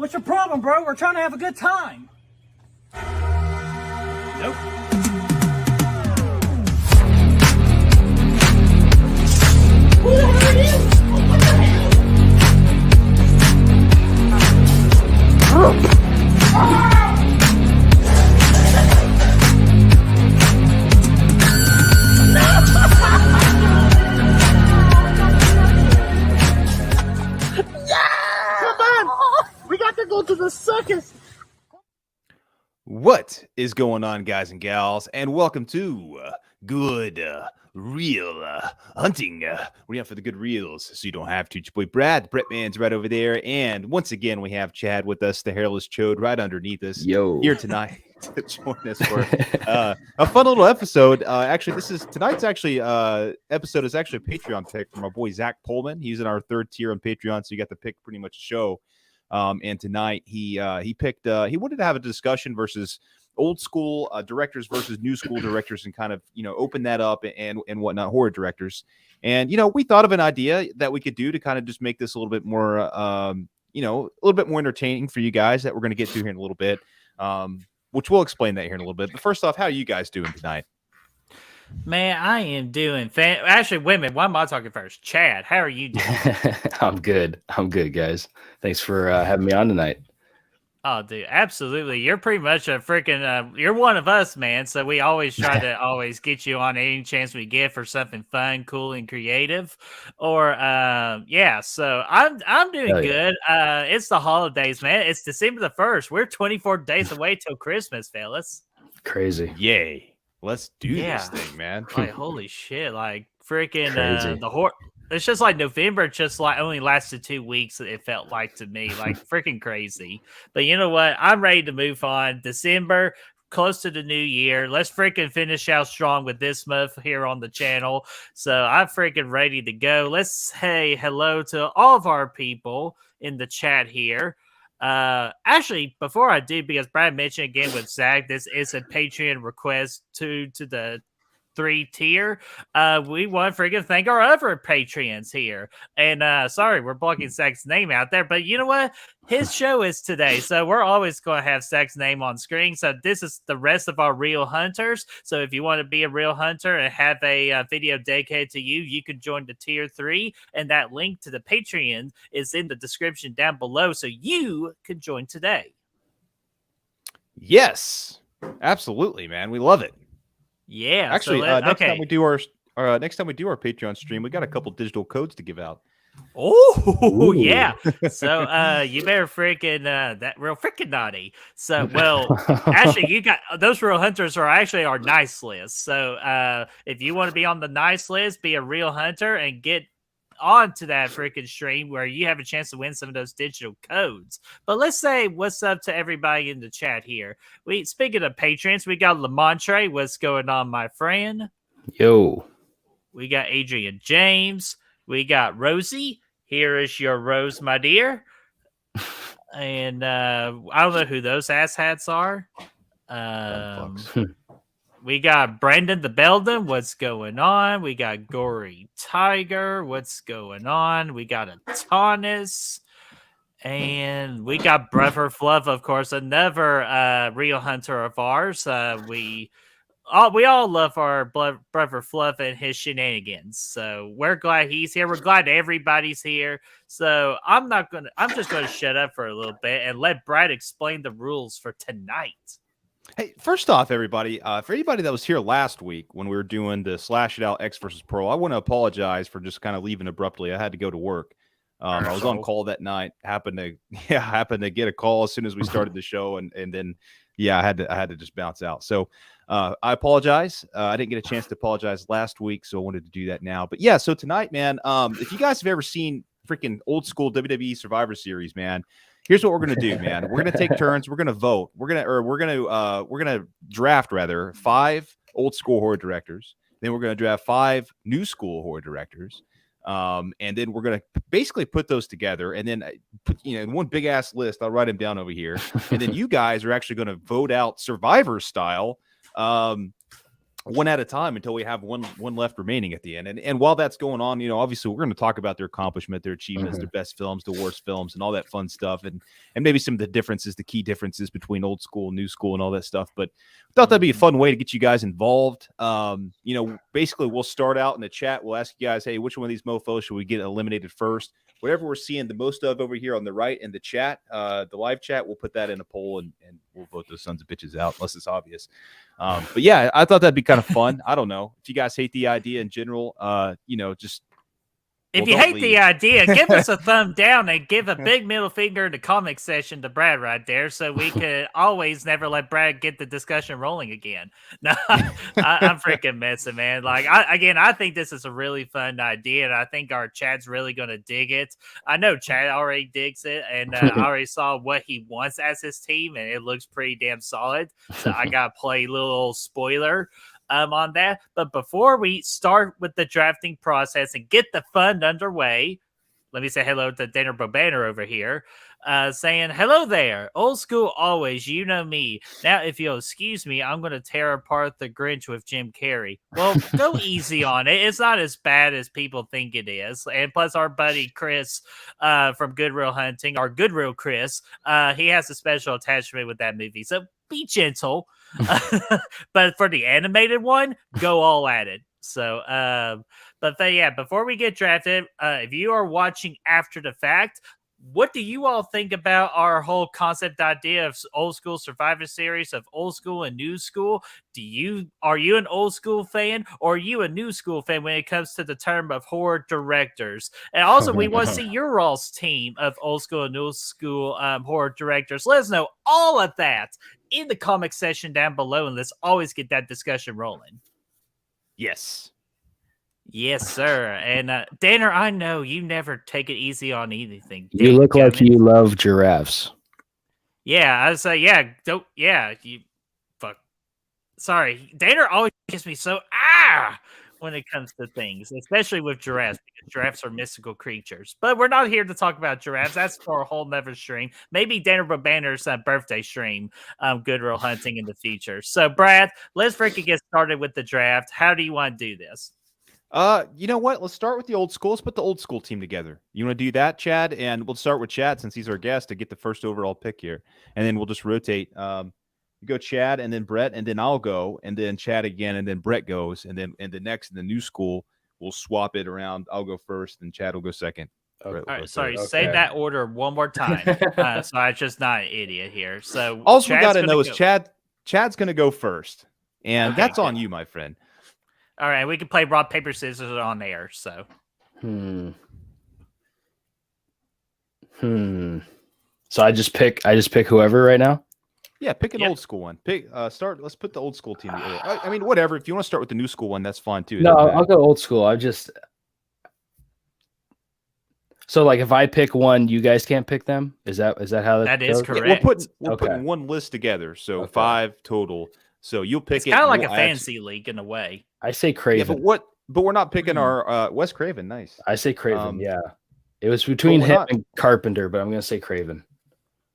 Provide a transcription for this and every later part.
What's your problem, bro? We're trying to have a good time. Nope. Who the hell are you? What the hell? Come on! We got to go to the circus. What is going on, guys and gals, and welcome to Good Real Hunting. We're out for the good reels, so you don't have to. It's your boy Brad, the Brett Man's right over there, and once again we have Chad with us, the hairless chode, right underneath us. Here tonight to join us for a fun little episode. Actually, tonight's episode is actually a Patreon pick from our boy Zach Pohlman. He's in our third tier on Patreon, so you got to pick pretty much a show. And tonight he picked he wanted to have a discussion versus old school directors versus new school directors, and kind of open that up and whatnot, horror directors. And we thought of an idea that we could do to kind of just make this a little bit more a little bit more entertaining for you guys, that we're going to get to here in a little bit, which we'll explain that here in a little bit. But first off, how are you guys doing tonight? Man, I am doing actually, wait a minute. Why am I talking first? Chad, how are you doing? I'm good, guys. Thanks for having me on tonight. Oh, dude, absolutely. You're pretty much a freaking, you're one of us, man. So we always try to always get you on any chance we get for something fun, cool, and creative. Or, yeah, so I'm doing good. It's the holidays, man. It's December the 1st. We're 24 days away till Christmas, fellas. Crazy. Yay. Let's do this thing, man. Like, holy shit. Like, freaking, it's just like November, just like only lasted 2 weeks. It felt like to me, like freaking crazy. But you know what? I'm ready to move on. December, close to the new year. Let's freaking finish out strong with this month here on the channel. So I'm freaking ready to go. Let's say hello to all of our people in the chat here. Actually, before I do, because Brad mentioned again with Zach, this is a Patreon request to the 3 tier. We want to freaking thank our other Patreons here. And sorry, we're blocking Zach's name out there, but you know what? His show is today, so we're always going to have Zach's name on screen. So this is the rest of our real hunters. So if you want to be a real hunter and have a video dedicated to you, you can join the tier 3, and that link to the Patreon is in the description down below, so you can join today. Yes, absolutely, man. We love it. Yeah. Actually, next time we do our Patreon stream, we got a couple digital codes to give out. Oh, yeah. So you better freaking that real freaking naughty. So, well, actually, you got those real hunters are actually our nice list. So if you want to be on the nice list, be a real hunter and get onto that freaking stream where you have a chance to win some of those digital codes. But let's say what's up to everybody in the chat here. Speaking of patrons, we got Lamontre. What's going on, my friend? Yo. We got Adrian James. We got Rosie. Here is your rose, my dear. And I don't know who those asshats are. We got Brandon the Belden. What's going on? We got Gory Tiger. What's going on? We got Atanis. And we got Brother Fluff, of course, another real hunter of ours. We all love our Brother Fluff and his shenanigans. So we're glad he's here. We're glad everybody's here. So I'm just going to shut up for a little bit and let Brad explain the rules for tonight. Hey, first off, everybody, for anybody that was here last week when we were doing the Slash It Out X versus Pro, I want to apologize for just kind of leaving abruptly. I had to go to work. I was on call that night. Happened to get a call as soon as we started the show, and then I had to just bounce out. So I apologize. I didn't get a chance to apologize last week, so I wanted to do that now. But yeah, so tonight, man, if you guys have ever seen freaking old school WWE Survivor Series, man, here's what we're gonna do, man. We're gonna take turns. We're gonna vote. We're gonna draft 5 old school horror directors. Then we're gonna draft 5 new school horror directors. And then we're gonna basically put those together, and then put in one big ass list. I'll write them down over here, and then you guys are actually gonna vote out Survivor style one at a time until we have one left remaining at the end. And while that's going on, obviously we're going to talk about their accomplishment, their achievements, their best films, the worst films, and all that fun stuff, and maybe some of the differences, the key differences between old school, new school, and all that stuff. But I thought that'd be a fun way to get you guys involved. Basically we'll start out in the chat. We'll ask you guys, hey, which one of these mofos should we get eliminated first? Whatever we're seeing the most of over here on the right in the chat, the live chat, we'll put that in a poll and we'll vote those sons of bitches out unless it's obvious. But yeah, I thought that'd be kind of fun. I don't know if you guys hate the idea in general. Just if you hate the idea, give us a thumb down and give a big middle finger in the comment section to Brad right there, so we could always never let Brad get the discussion rolling again. No, I'm freaking messing, man. Like I think this is a really fun idea, and I think our Chad's really gonna dig it. I know Chad already digs it, and I already saw what he wants as his team, and it looks pretty damn solid. So I gotta play a little spoiler on that. But before we start with the drafting process and get the fun underway, let me say hello to Dana Bobanner over here, saying, hello there. Old school always, you know me. Now, if you'll excuse me, I'm going to tear apart the Grinch with Jim Carrey. Well, go easy on it. It's not as bad as people think it is. And plus, our buddy Chris from Good Real Hunting, our Good Real Chris, he has a special attachment with that movie. So be gentle. But for the animated one, go all at it. So, yeah, before we get drafted, if you are watching after the fact, what do you all think about our whole concept idea of old school Survivor Series, of old school and new school? Are you an old school fan, or are you a new school fan when it comes to the term of horror directors? And also, we want to see your all's team of old school and new school horror directors. Let us know all of that in the comment section down below, and let's always get that discussion rolling. Yes, sir. And Danner, I know you never take it easy on anything. You look like you love giraffes. Yeah, I was like, you fuck. Sorry, Danner always gets me so when it comes to things, especially with giraffes, because giraffes are mystical creatures. But we're not here to talk about giraffes. That's for a whole nother stream. Maybe Danner Bobanner's birthday stream, Good Real Hunting in the future. So, Brad, let's freaking get started with the draft. How do you want to do this? You know what? Let's start with the old school. Let's put the old school team together. You want to do that, Chad? And we'll start with Chad since he's our guest to get the first overall pick here. And then we'll just rotate. You go Chad and then Brett, and then I'll go, and then Chad again, and then Brett goes, and then the next in the new school, we'll swap it around. I'll go first, and Chad will go second. Okay. All right, sorry, say that order one more time. So I'm just not an idiot here. So all we got to know is Chad's going to go first, and that's on you, my friend. All right, we can play rock, paper, scissors on air. So, So I just pick whoever right now. Yeah, pick an old school one. Let's put the old school team together. I mean, whatever. If you want to start with the new school one, that's fine too. No, I'll go old school. So like if I pick one, you guys can't pick them. Is that how that is correct? Yeah, we're putting one list together, so 5 total. So you'll pick it. Kind of like a fantasy league in a way. I say Craven. Yeah, but we're not picking our Wes Craven. Nice. I say Craven. Yeah, it was between him and Carpenter, but I'm gonna say Craven.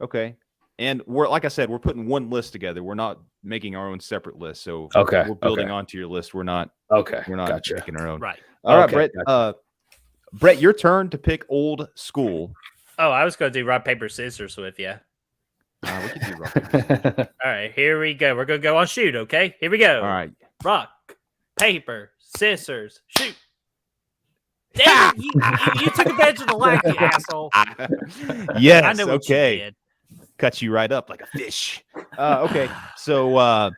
Okay. And we're like I said, we're putting one list together. We're not making our own separate list. So we're building onto your list. We're not making our own. Right. All right, Brett. Gotcha. Brett, your turn to pick old school. Oh, I was going to do rock, paper, scissors with you. We can do rock, paper. All right, here we go. We're going to go on shoot, okay? Here we go. All right. Rock, paper, scissors, shoot. Damn, you took advantage of the lack, you asshole. Yes, I know what you did. Cut you right up like a fish. Okay, so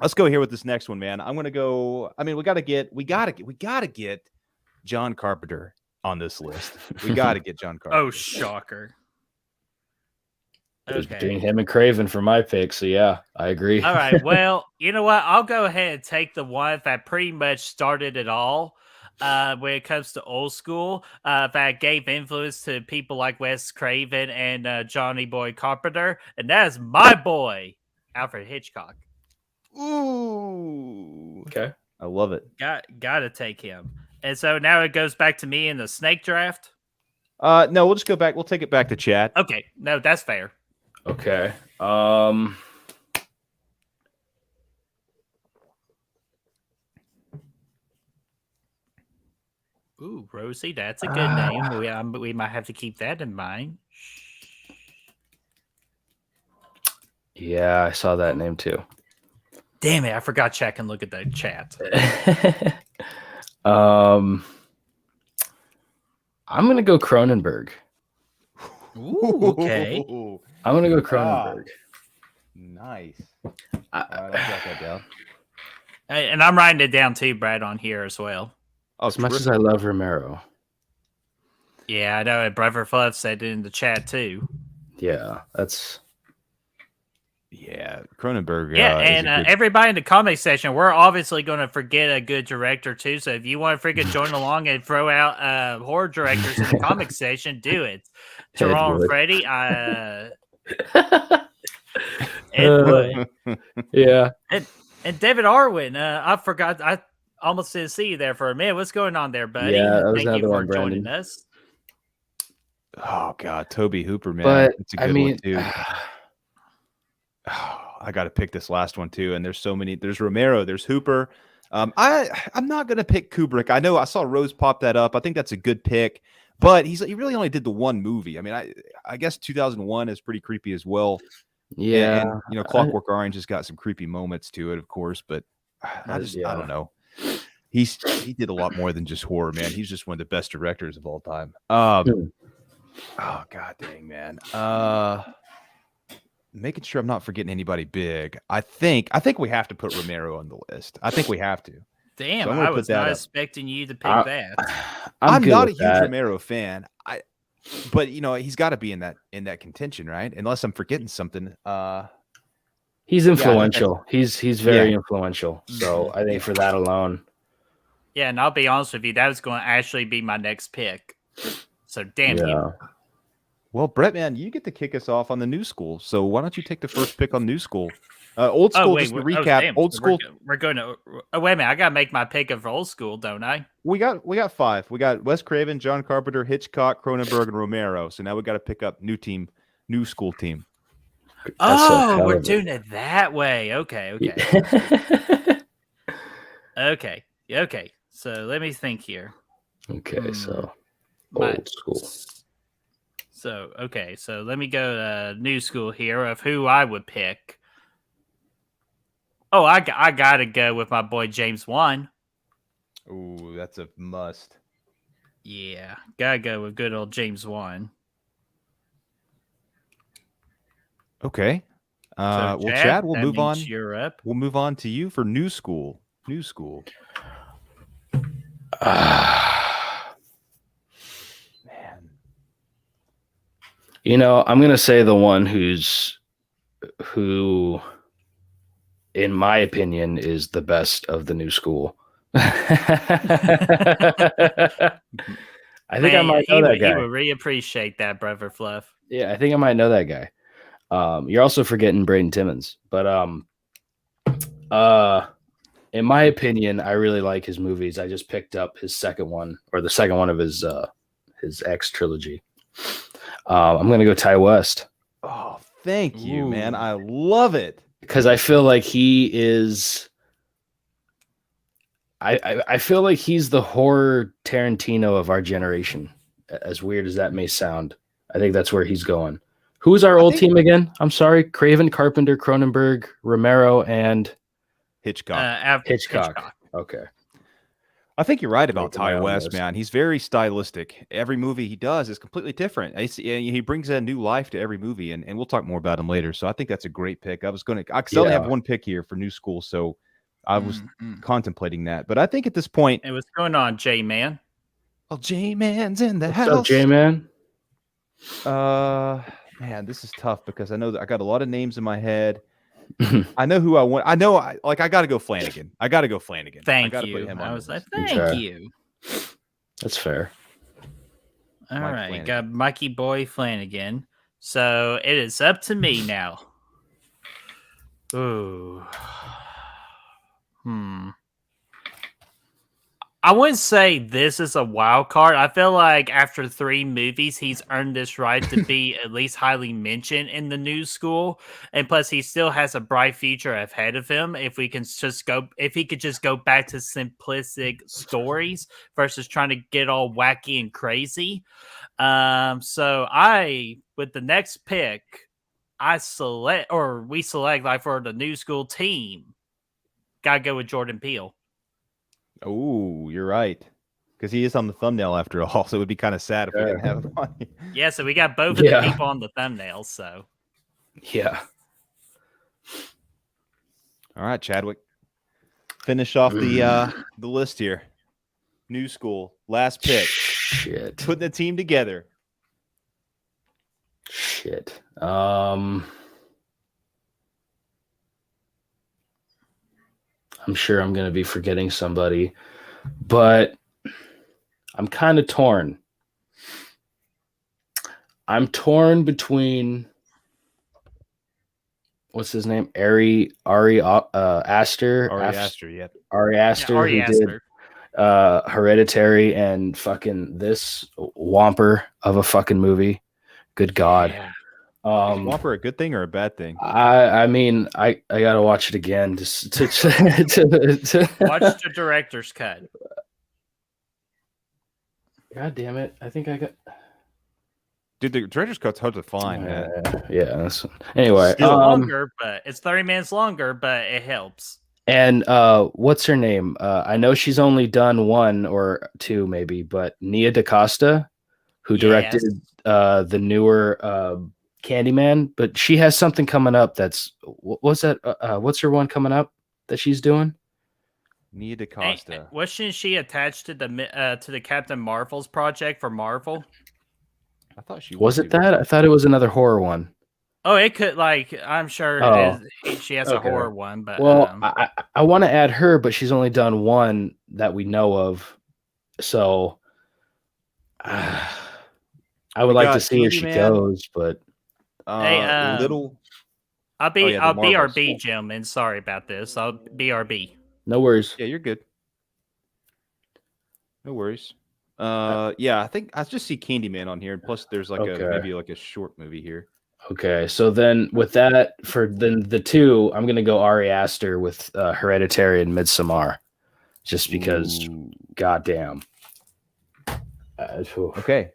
let's go here with this next one, man. I'm gonna go. I mean, we gotta get John Carpenter on this list. We gotta get John Carpenter. Oh, shocker! It was between him and Craven for my pick, so yeah, I agree. All right, well, you know what? I'll go ahead and take the one that pretty much started it all. When it comes to old school, that gave influence to people like Wes Craven and Johnny Boy Carpenter, and that is my boy, Alfred Hitchcock. Ooh. Okay. I love it. Got to take him. And so now it goes back to me in the snake draft? No, we'll just go back. We'll take it back to Chad. Okay. No, that's fair. Okay. Ooh, Rosie, that's a good name. We might have to keep that in mind. Yeah, I saw that name too. Damn it, I forgot check and look at the chat. I'm gonna go Cronenberg. Ooh, okay. I'm gonna go Cronenberg. Nice. I'll jot that down. And I'm writing it down too, Brad, on here as well. As much as I love Romero. Yeah, I know. And Brother Fluff said it in the chat too. Yeah, that's. Yeah, Cronenberg. Everybody in the comment section, we're obviously going to forget a good director too. So if you want to freaking join along and throw out horror directors in the comic section, do it. Tyrone Freddy, Ed Wood, yeah, and David Arwin. I forgot. I almost didn't see you there for a minute. What's going on there, buddy? Yeah, thank you for joining us. Oh God, Toby Hooper, man, but it's a good one too. I got to pick this last one too, and there's so many. There's Romero, there's Hooper. I'm not gonna pick Kubrick. I know I saw Rose pop that up. I think that's a good pick, but he really only did the one movie. I mean, I guess 2001 is pretty creepy as well. Yeah, and you know, Clockwork Orange has got some creepy moments to it, of course, but I don't know. He did a lot more than just horror, man. He's just one of the best directors of all time. Oh God dang, man. Making sure I'm not forgetting anybody big. I think we have to put Romero on the list. I think we have to. Damn, so I was not expecting you to pick that. I'm not a huge Romero fan. But you know, he's got to be in that contention, right? Unless I'm forgetting something. He's influential. He's very influential. So I think for that alone. Yeah, and I'll be honest with you, that was going to actually be my next pick. So damn you. Well, Brett, man, you get to kick us off on the new school. So why don't you take the first pick on new school? Old school, just to recap. Old school. We're going to. Oh, wait a minute. I got to make my pick of old school, don't I? We got 5. We got Wes Craven, John Carpenter, Hitchcock, Cronenberg, and Romero. So now we got to pick up new school team. Oh, we're doing it that way. Okay. Okay. So let me think here. Okay, so old school. So let me go to new school here of who I would pick. Oh, I gotta go with my boy James Wan. Ooh, that's a must. Yeah, gotta go with good old James Wan. Okay. Well, Chad, we'll move on. You're up. We'll move on to you for new school. New school. Man. You know, I'm gonna say the one who, in my opinion, is the best of the new school. I think I might know that guy. He would really appreciate that, Brother Fluff. Yeah, I think I might know that guy. You're also forgetting Braden Timmons, but in my opinion, I really like his movies. I just picked up his second one, or the second one of his X trilogy. I'm gonna go Ty West. Oh, thank you, man. I love it. Because I feel like he is. I feel like he's the horror Tarantino of our generation. As weird as that may sound, I think that's where he's going. Who's our old team again? I'm sorry, Craven, Carpenter, Cronenberg, Romero, and Hitchcock. Hitchcock. Okay. I think you're right about Ty West, man. He's very stylistic. Every movie he does is completely different. He brings a new life to every movie, and we'll talk more about him later. So I think that's a great pick. I only have one pick here for new school, so I was contemplating that. But I think at this point, hey, what's going on, J-Man? Well, J-Man's in the house. What's up, J-Man? Man, this is tough because I know that I got a lot of names in my head. I know who I want. I know, I got to go Flanagan. Thank you. I was like, thank you. That's fair. All right, got Mikey Boy Flanagan. So it is up to me now. Ooh. I wouldn't say this is a wild card. I feel like after 3 movies, he's earned this right to be at least highly mentioned in the new school. And plus, he still has a bright future ahead of him. If he could just go back to simplistic stories versus trying to get all wacky and crazy. With the next pick, we select like for the new school team. Gotta go with Jordan Peele. Oh, you're right. Because he is on the thumbnail after all, so it would be kind of sad if we didn't have him on. Yeah, so we got both of the people on the thumbnail, so. Yeah. All right, Chadwick. Finish off the list here. New school, last pick. Shit. Putting the team together. Shit. I'm sure I'm going to be forgetting somebody, but I'm kind of torn. I'm torn between what's his name? Ari Aster. Ari Aster, yep. Ari Aster, Ari who Aster. did Hereditary and fucking this whomper of a fucking movie. Good God. Yeah. Is Whopper a good thing or a bad thing? I mean, I gotta watch it again just to Watch the director's cut. God damn it! I think I got. Dude, the director's cut's hard to find, man. Yeah. Anyway, It's longer, but it's 30 minutes longer, but it helps. And what's her name? I know she's only done 1 or 2, maybe, but Nia DaCosta, who directed the newer Candyman, but she has something coming up. What's that? What's her one coming up that she's doing? Nia DaCosta. Wasn't she attached to the Captain Marvel's project for Marvel? I thought she was it that? I thought it was another horror one. Oh, it could I'm sure she has a horror one, but I want to add her, but she's only done 1 that we know of. So I would like to see where she goes, but little. I'll BRB, gentlemen. Sorry about this. I'll BRB. No worries. Yeah, you're good. No worries. Yeah, I think I just see Candyman on here, and plus there's like maybe a short movie here. Okay, so then with that, for the 2, I'm gonna go Ari Aster with Hereditary and Midsommar, just because. Goddamn. Okay.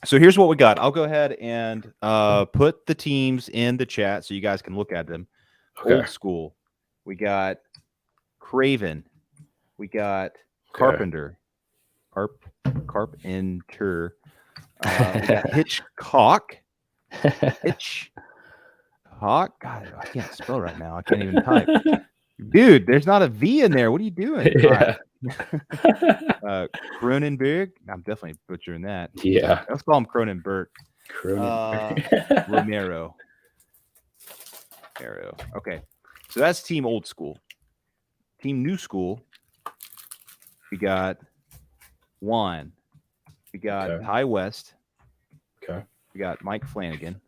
So here's what we got. I'll go ahead and put the teams in the chat so you guys can look at them. Okay. Old school. We got Craven. We got Carpenter. Carpenter. We got Hitchcock. Hitchcock. God, I can't spell right now. I can't even type. Dude, there's not a V in there. What are you doing? Yeah. Cronenberg. I'm definitely butchering that. Yeah. Let's call him Cronenberg. Romero. Okay. So that's team old school. Team new school. We got Juan. We got Ty West. Okay. We got Mike Flanagan.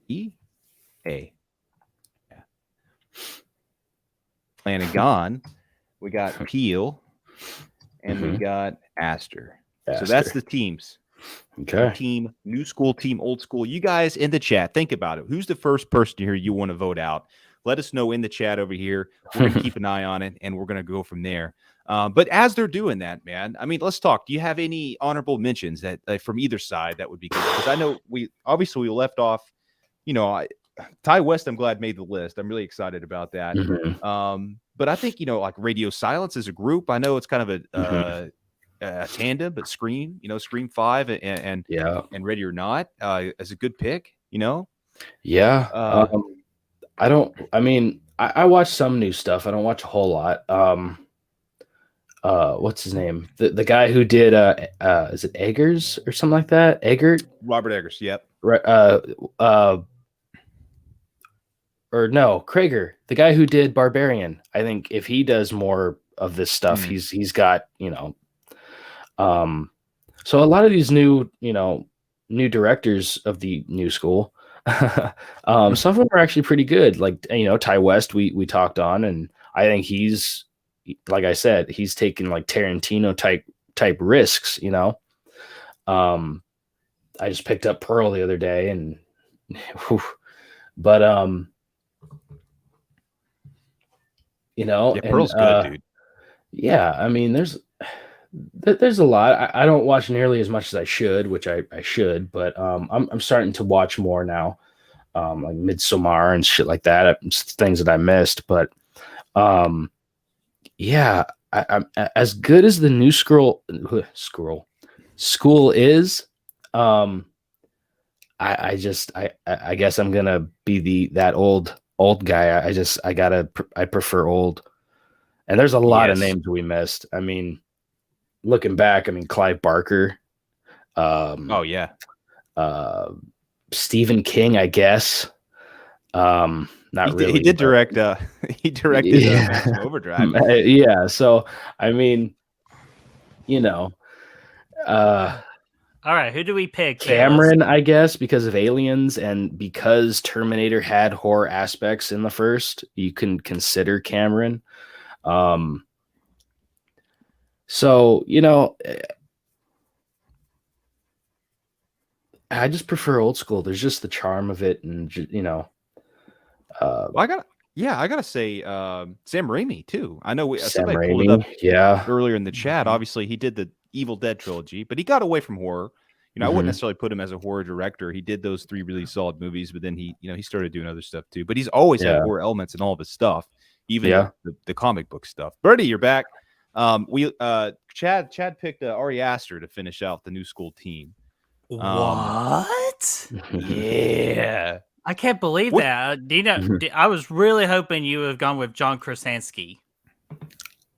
E-A. Yeah. Flanagan. We got Peel. And we got Aster. So that's the teams. Okay. Team new school, team old school. You guys in the chat, think about it. Who's the first person here you want to vote out? Let us know in the chat over here. We're going to keep an eye on it, and we're going to go from there. But as they're doing that, man, I mean, let's talk. Do you have any honorable mentions that from either side that would be good? Because I know we left off, Ty West, I'm glad made the list. I'm really excited about that. But I think, like Radio Silence as a group, I know it's kind of a tandem, but Scream 5 and Ready or Not as a good pick, Yeah. I watch some new stuff. I don't watch a whole lot. What's his name? The guy who did is it Eggers or something like that? Robert Eggers, yep. Or no, Krager, the guy who did Barbarian. I think if he does more of this stuff, he's got, so a lot of these new directors of the new school, Some of them are actually pretty good. Like, Ty West, we talked on, and I think he's, like I said, he's taking like Tarantino type risks. I just picked up Pearl the other day, and but Pearl's good, dude. Yeah, I mean, there's a lot. I don't watch nearly as much as I should, which I should, but I'm starting to watch more now, like Midsommar and shit like that. Things that I missed, but yeah, I'm as good as the new school is. I guess I'm gonna be that old guy. I prefer old. And there's a lot of names we missed. I mean, looking back, Clive Barker. Stephen King, I guess. Not really. He did direct. He directed Overdrive. Yeah. So I mean, all right, who do we pick? Cameron, I guess, because of Aliens and because Terminator had horror aspects in the first, you can consider Cameron. So, I just prefer old school. There's just the charm of it, and I gotta say, Sam Raimi too. I know somebody Raimi, pulled it up, yeah, earlier in the chat. Obviously, he did the Evil Dead trilogy, but he got away from horror. I wouldn't necessarily put him as a horror director. He did those 3 really solid movies, but then he started doing other stuff too. But he's always had horror elements in all of his stuff, even the comic book stuff. Birdie, you're back. Chad picked Ari Aster to finish out the new school team. What? Yeah. I can't believe that. Dino, I was really hoping you would have gone with John Krasinski.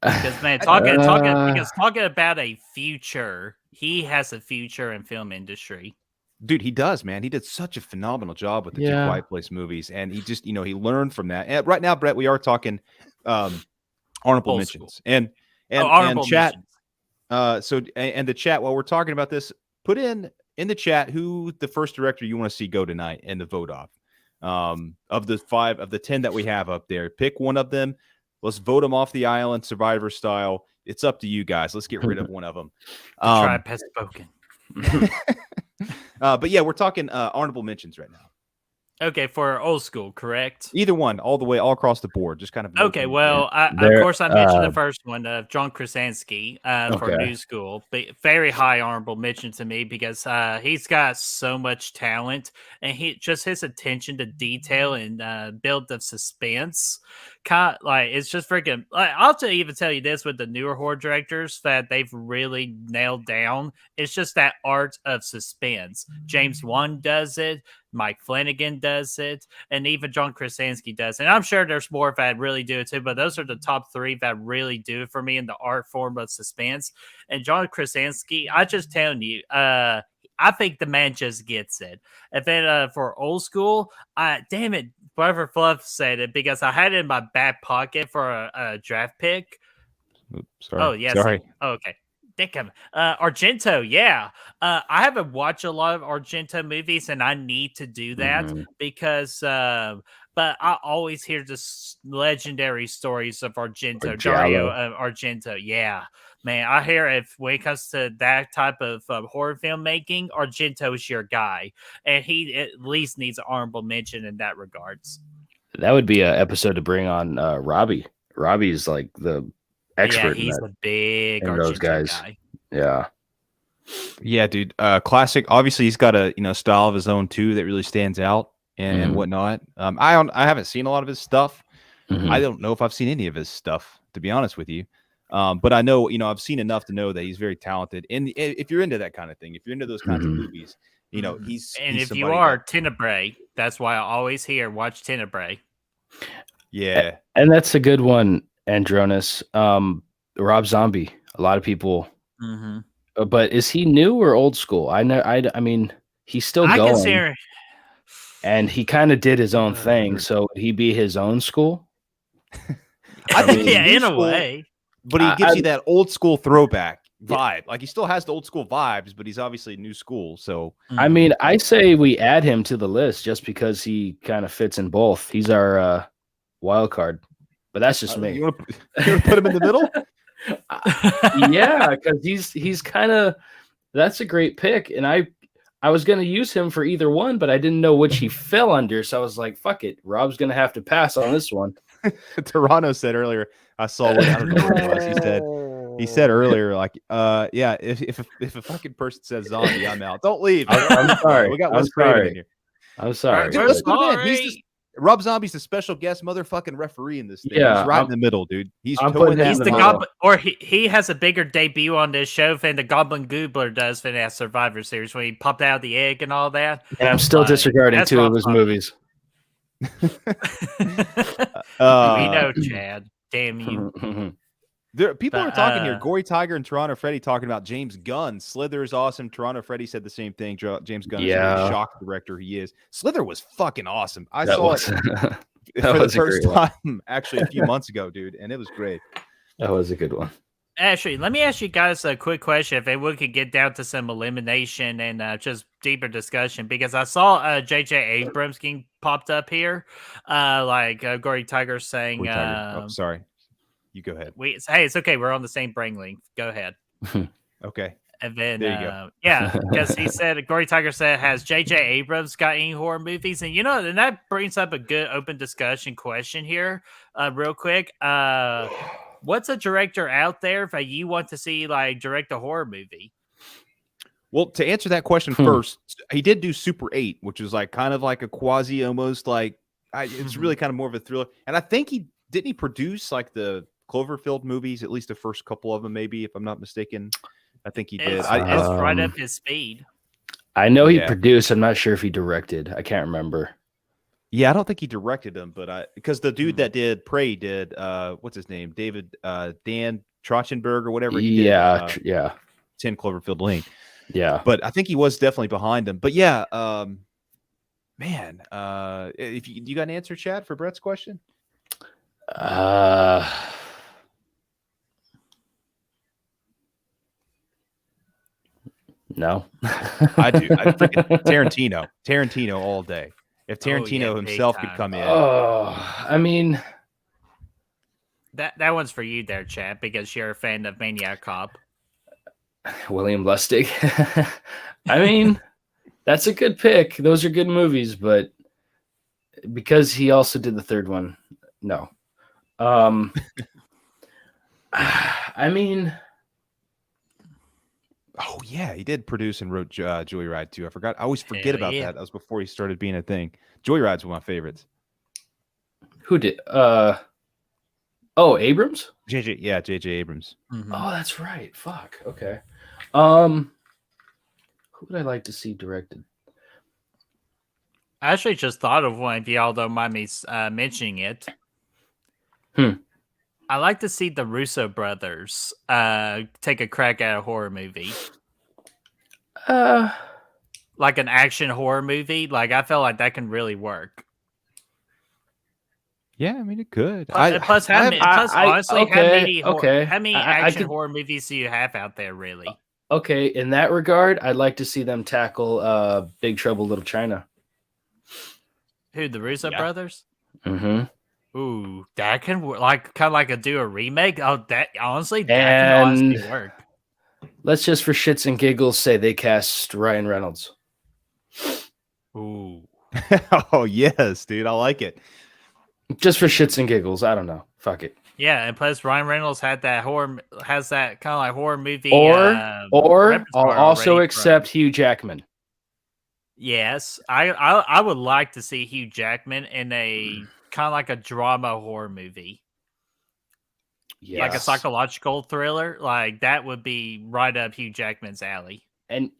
Because, man, talking about a future, he has a future in film industry. Dude, he does, man. He did such a phenomenal job with the 2 Quiet Place movies, and he just, he learned from that. And right now, Brett, we are talking honorable mentions and chat. So the chat, while we're talking about this, put in the chat who the first director you want to see go tonight and the vote off. Of the 10 that we have up there, pick one of them. Let's vote them off the island, Survivor style. It's up to you guys. Let's get rid of one of them. Tribe has spoken. But yeah, we're talking honorable mentions right now. Okay, for old school, correct? Either one, all the way, all across the board. Just kind of. Okay, well, of course, I mentioned the first one of John Krasinski for new school. But very high honorable mention to me because he's got so much talent, and his attention to detail and build of suspense. It's just freaking. I'll even tell you this with the newer horror directors that they've really nailed down. It's just that art of suspense. James Wan does it. Mike Flanagan does it, and even John Krasinski does. And I'm sure there's more that really do it too, but those are the top 3 that really do it for me in the art form of suspense. And John Krasinski, I just telling you, I think the man just gets it. And then for old school, damn it, whoever Fluff said it, because I had it in my back pocket for a draft pick. Oops, sorry. Oh, yes. Sorry. Oh, okay. Argento, yeah. I haven't watched a lot of Argento movies, and I need to do that because. But I always hear this legendary stories of Argento, Dario Argento. Yeah, man, I hear when it comes to that type of horror filmmaking, Argento is your guy, and he at least needs an honorable mention in that regards. That would be an episode to bring on Robbie. Robbie's like the expert. Yeah, he's a big Argento those guys. Guy. Yeah, dude. Classic. Obviously, he's got a style of his own too that really stands out and whatnot. I haven't seen a lot of his stuff. I don't know if I've seen any of his stuff, to be honest with you. But I know, I've seen enough to know that he's very talented. And if you're into that kind of thing, if you're into those kinds of movies, he's. And if you are Tenebrae, that's why I always hear watch Tenebrae. Yeah, and that's a good one, Andronis. Rob Zombie. A lot of people. But is he new or old school? I mean, he's still going. And he kind of did his own thing. So would he be his own school? I think in a way. But he gives you that old school throwback. vibe. Like he still has the old school vibes, but he's obviously new school. So I mean, I say we add him to the list just because he kind of fits in both. He's our wild card, but that's just me. You want to put him in the middle? Yeah, because he's kind of that's a great pick, and I was going to use him for either one, but I didn't know which he fell under, so I was like, "Fuck it, Rob's going to have to pass on this one." Toronto said earlier. I saw what I don't know what it was. He said earlier, like, yeah, if a fucking person says zombie, I'm out. Don't leave. I'm sorry. We got Wes Craven in here. I'm sorry. Dude, let's put him in. He's just, Rob Zombie's the special guest motherfucking referee in this thing. Yeah, he's right in the middle, dude. He's I'm towing putting him He's in the the goblin, or he has a bigger debut on this show than the Goblin Goobler does for that Survivor Series when he popped out of the egg and all that. And I'm still disregarding that's 2 Rob of his Zombie. movies. We know, Chad. Damn you. People are talking here. Gory Tiger and Toronto Freddy talking about James Gunn. Slither is awesome. Toronto Freddy said the same thing. James Gunn is a shock director. He is. Slither was fucking awesome. I saw it for the first time actually a few months ago, dude, and it was great. That was a good one. Actually, let me ask you guys a quick question. If we could get down to some elimination and just deeper discussion, because I saw J.J. Abrams getting popped up here, Gory Tiger saying, Gory Tiger. Sorry. You go ahead. Hey, it's okay. We're on the same brain link. Go ahead. Okay. And then, there you go. Yeah, because he said, Gory Tiger said, has J.J. Abrams got any horror movies? And, and that brings up a good open discussion question here, real quick. What's a director out there that you want to see, direct a horror movie? Well, to answer that question first, he did do Super 8, which is kind of like a quasi almost it's really kind of more of a thriller. And I think didn't he produce the Cloverfield movies, at least the first couple of them, maybe, if I'm not mistaken. I think he did. It's right up his speed. I know he produced. I'm not sure if he directed. I can't remember. Yeah, I don't think he directed them, but because the dude that did Prey did, what's his name? Dan Trachtenberg or whatever. He did, 10 Cloverfield Lane. Yeah. But I think he was definitely behind them. But yeah, man, if you got an answer, Chad, for Brett's question? No. I do. I freaking Tarantino all day. If Tarantino himself could come in. Oh, I mean, that one's for you there, Chad, because you're a fan of Maniac Cop. William Lustig. I mean, that's a good pick. Those are good movies, but because he also did the third one, no. I mean, oh yeah, he did produce and wrote Joyride too. I forgot. I always forget about that. That was before he started being a thing. Joyride's one of my favorites. Who did? Abrams? J.J. Abrams. Mm-hmm. Oh, that's right. Fuck. Okay. Who would I like to see directed? I actually just thought of one, if y'all don't mind me mentioning it. I like to see the Russo brothers take a crack at a horror movie. Like an action horror movie. I feel like that can really work. Yeah, I mean, it could. Plus, how many action could, horror movies do you have out there, really? Okay, in that regard, I'd like to see them tackle Big Trouble Little China. Who, the Russo brothers? Mm-hmm. Ooh, that can kind of like do a remake. Oh, that can honestly work. Let's just for shits and giggles say they cast Ryan Reynolds. Ooh. Oh yes, dude, I like it. Just for shits and giggles, I don't know. Fuck it. Yeah, and plus Ryan Reynolds has that horror movie. Or I'll also accept Hugh Jackman. Yes, I would like to see Hugh Jackman in a kind of like a drama horror movie. Yes. Like a psychological thriller. That would be right up Hugh Jackman's alley. And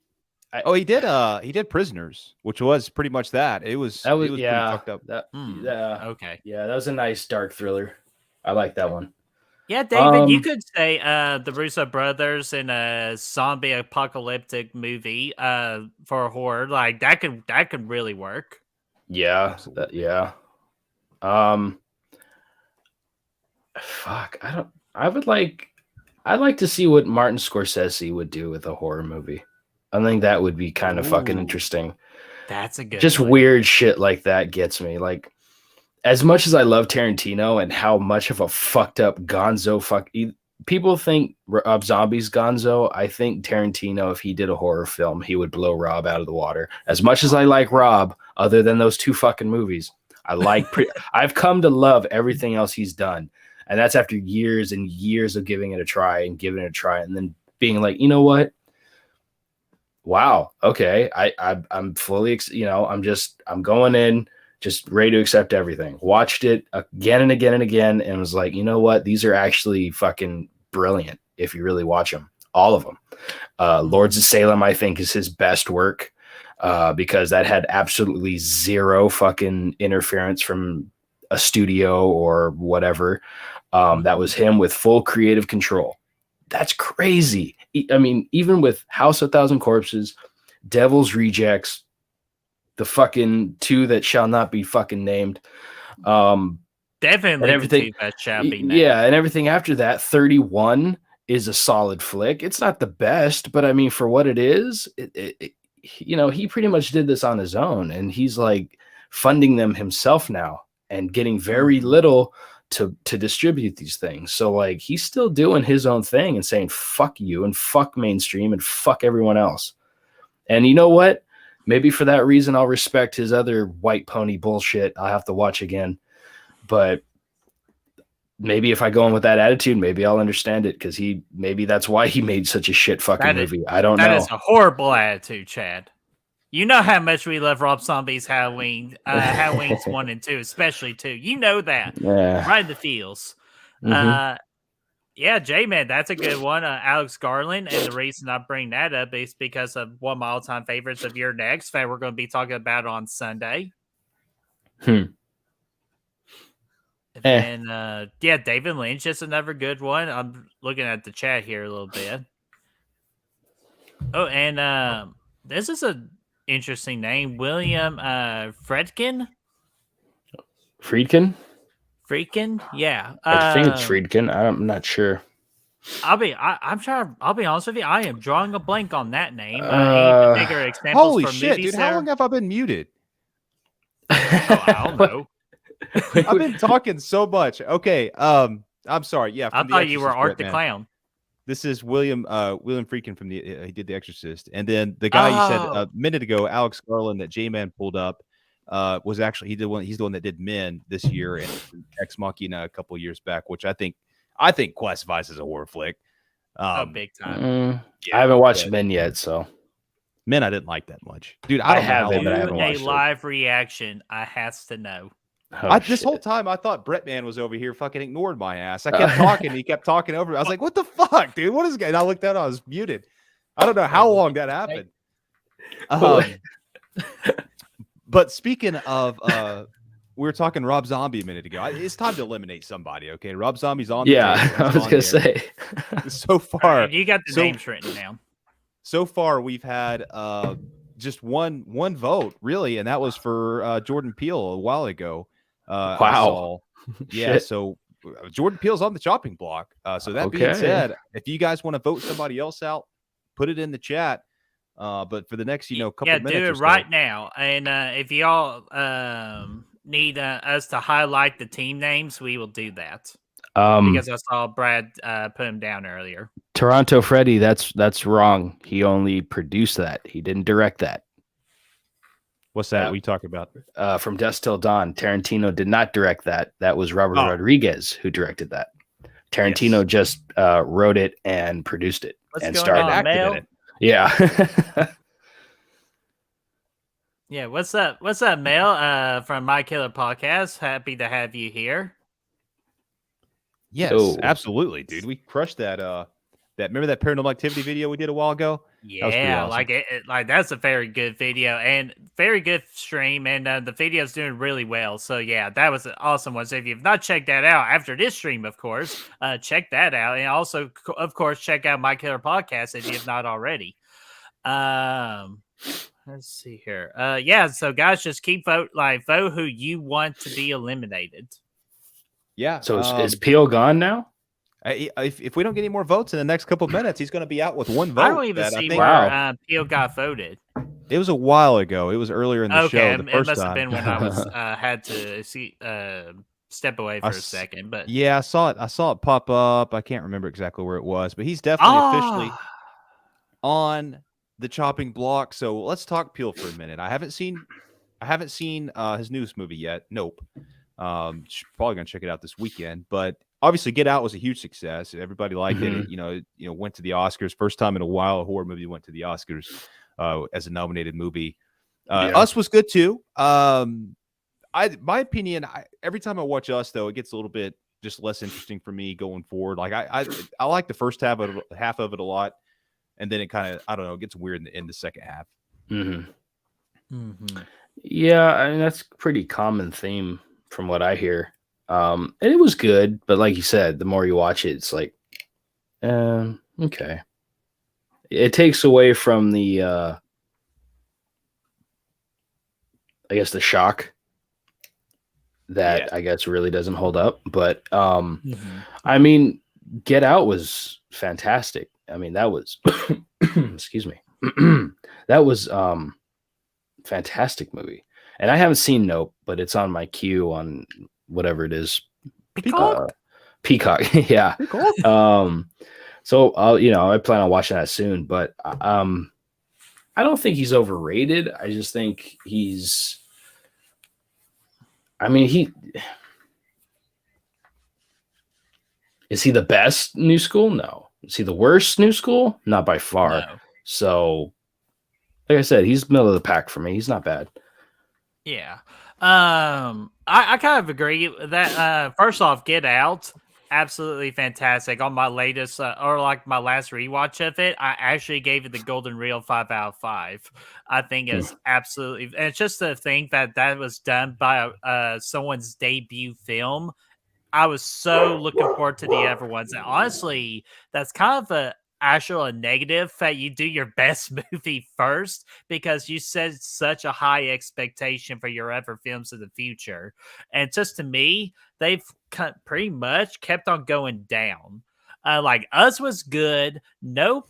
he did Prisoners, which was pretty much that. It was pretty fucked up. Okay. Yeah, that was a nice dark thriller. I like that one. Yeah, David, you could say the Russo brothers in a zombie apocalyptic movie for a horror. That could really work. Yeah. Fuck. I'd like to see what Martin Scorsese would do with a horror movie. I think that would be kind of fucking interesting. That's a good Just one. Weird shit like that gets me. Like, as much as I love Tarantino and how much of a fucked up gonzo people think Rob Zombie's gonzo. I think Tarantino, if he did a horror film, he would blow Rob out of the water. As much as I like Rob, other than those 2 fucking movies, I've come to love everything else he's done. And that's after years and years of giving it a try, and then being like, you know what? Wow. Okay. I'm fully, I'm going in, just ready to accept everything. Watched it again and again and again, and was like, you know what? These are actually fucking brilliant if you really watch them. All of them. Lords of Salem, I think, is his best work because that had absolutely zero fucking interference from a studio or whatever. That was him with full creative control. That's crazy. I mean, even with House of 1,000 Corpses, Devil's Rejects, the fucking 2 that shall not be fucking named. Definitely everything, the 2 that shall be named. Yeah, and everything after that, 31 is a solid flick. It's not the best, but I mean, for what it is, he pretty much did this on his own, and he's like funding them himself now and getting very little to distribute these things. So like, he's still doing his own thing and saying fuck you and fuck mainstream and fuck everyone else. And you know what? Maybe for that reason, I'll respect his other white pony bullshit. I'll have to watch again. But maybe if I go in with that attitude, maybe I'll understand it, because maybe that's why he made such a shit fucking movie. I don't know. That is a horrible attitude, Chad. You know how much we love Rob Zombie's Halloween, Halloween's 1 and 2, especially 2. You know that. Yeah. Right in the feels. Mm-hmm. Yeah, J-Man, that's a good one. Alex Garland, and the reason I bring that up is because of one of my all-time favorites of Your Next that we're going to be talking about on Sunday. And David Lynch is another good one. I'm looking at the chat here a little bit. Oh, and this is a interesting name, William Friedkin. Friedkin, yeah. I think it's Friedkin. I'm not sure. I'll be honest with you. I am drawing a blank on that name. Bigger examples. Holy shit, dude! How long have I been muted? I don't know. I've been talking so much. Okay. I'm sorry. Yeah, I thought you were Art the Clown. This is William Friedkin from he did The Exorcist, and then the guy you said a minute ago, Alex Garland, that J-Man pulled up, was actually he's the one that did Men this year and Ex Machina a couple years back, which I think classifies as a horror flick. Big time. I haven't watched Men yet, so Men I didn't like that much, dude. I haven't, but I haven't watched a live reaction. I has to know. This whole time I thought Brett Man was over here fucking ignored my ass. I kept talking. He kept talking over me. I was like, what the fuck, dude? What is going on? And I looked out. I was muted. I don't know how long that happened. But speaking of, we were talking Rob Zombie a minute ago. It's time to eliminate somebody, okay? Rob Zombie's on. Yeah, I was going to say. So far. Right, you got the names written down. So far, we've had just one vote, really, and that was for Jordan Peele a while ago. Wow. Yeah, so Jordan Peele's on the chopping block. So that being said, if you guys want to vote somebody else out, put it in the chat. But for the next, couple minutes. Yeah, do it right now. And if y'all need us to highlight the team names, we will do that. Because I saw Brad put him down earlier. Toronto Freddy, that's wrong. He only produced that. He didn't direct that. What's that we talk about? From Dusk Till Dawn. Tarantino did not direct that. That was Robert Rodriguez who directed that. Tarantino just wrote it and produced it and starred acting in it. Yeah. Yeah. What's up? What's up, Mel? From My Killer Podcast. Happy to have you here. Yes, absolutely, dude. We crushed that. Remember that Paranormal Activity video we did a while ago? Yeah, awesome. like that's a very good video and very good stream, and the video's doing really well. So yeah, that was an awesome one. So if you've not checked that out after this stream, of course, check that out, and also, of course, check out My Killer Podcast if you've not already. Let's see here. Yeah, so guys, just keep vote who you want to be eliminated. Yeah. So is Peele gone now? If we don't get any more votes in the next couple of minutes, he's going to be out with one vote. I don't even see where Peel got voted. It was a while ago. It was earlier in the show. The first it must time. have been when I was had to step away for a second. But yeah, I saw it pop up. I can't remember exactly where it was, but he's definitely officially on the chopping block. So let's talk Peel for a minute. I haven't seen his newest movie yet. Nope. Probably gonna check it out this weekend. But obviously, Get Out was a huge success. Everybody liked it. It went to the Oscars. First time in a while a horror movie went to the Oscars as a nominated movie. Us was good too. My opinion, every time I watch Us, though, it gets a little bit just less interesting for me going forward. Like I like the first half of it a lot, and then it kind of, I don't know, it gets weird in the second half. Yeah, I mean that's a pretty common theme from what I hear. And it was good, but like you said, the more you watch it, it's like, okay. It takes away from the, I guess, the shock that I guess really doesn't hold up. But I mean, Get Out was fantastic. I mean, that was excuse me. That was fantastic movie. And I haven't seen Nope, but it's on my queue on whatever it is. Peacock. Yeah. Peacock. So I plan on watching that soon, but I don't think he's overrated. I just think is he the best New School? No. Is he the worst New School? Not by far. No. So like I said, he's middle of the pack for me. He's not bad. Yeah. I kind of agree with that. First off, Get Out, absolutely fantastic. On my latest, or like my last rewatch of it, I actually gave it the Golden Reel 5 out of 5. I think it's absolutely, and it's just to think that was done by someone's debut film. I was so looking forward to the other ones. And honestly, that's kind of a negative that you do your best movie first because you set such a high expectation for your other films in the future. And just to me, they've pretty much kept on going down. Like Us was good. Nope.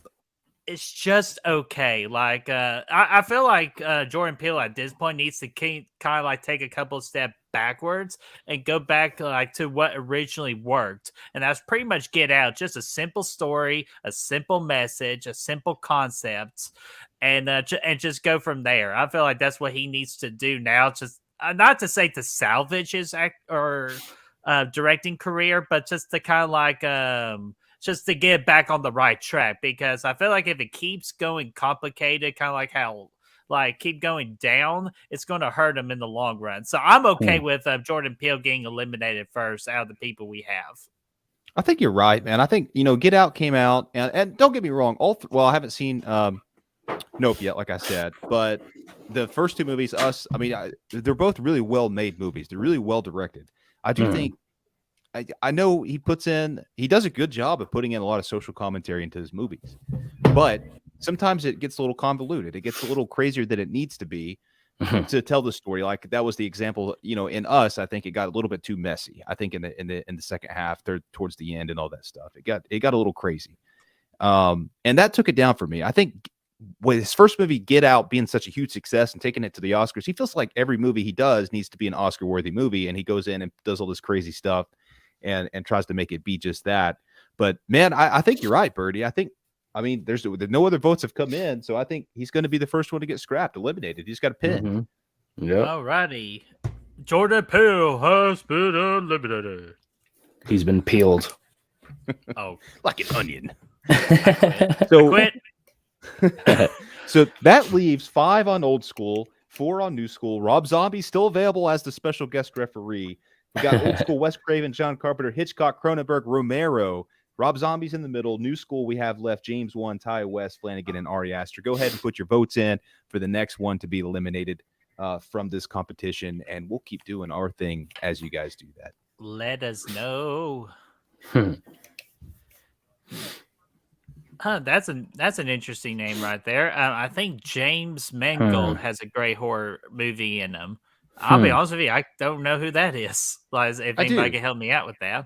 It's just okay. Like I feel like Jordan Peele at this point needs to kind of like take a couple of steps backwards and go back to what originally worked, and that's pretty much Get Out. Just a simple story, a simple message, a simple concept, and just go from there. I feel like that's what he needs to do now. Just not to say to salvage his directing career, but just to kind of like just to get back on the right track, because I feel like if it keeps going complicated, kind of like how keep going down, it's going to hurt him in the long run. So I'm okay with Jordan Peele getting eliminated first out of the people we have. I think you're right, man. I think, Get Out came out, and don't get me wrong, I haven't seen Nope yet, like I said, but the first two movies, Us, I mean, they're both really well-made movies. They're really well-directed. I do think, I know he does a good job of putting in a lot of social commentary into his movies, but sometimes it gets a little convoluted. It gets a little crazier than it needs to be to tell the story. Like that was the example, in Us, I think it got a little bit too messy. I think in the second half, towards the end and all that stuff, it got a little crazy. And that took it down for me. I think with his first movie, Get Out, being such a huge success and taking it to the Oscars, he feels like every movie he does needs to be an Oscar-worthy movie, and he goes in and does all this crazy stuff and tries to make it be just that. But man, I think you're right, Birdie. There's no other votes have come in, so I think he's going to be the first one to get scrapped, eliminated. He's got a pin. Yeah. Alrighty, Jordan Peele has been eliminated. He's been peeled. Oh, like an onion. So quit. So that leaves 5 on Old School, 4 on New School. Rob Zombie's still available as the special guest referee. We got Old School, Wes Craven, John Carpenter, Hitchcock, Cronenberg, Romero. Rob Zombie's in the middle. New School, we have left James Wan, Ty West, Flanagan, and Ari Aster. Go ahead and put your votes in for the next one to be eliminated from this competition, and we'll keep doing our thing as you guys do that. Let us know. That's an interesting name right there. I think James Mangold has a great horror movie in him. I'll be honest with you, I don't know who that is. Like, if anybody can help me out with that.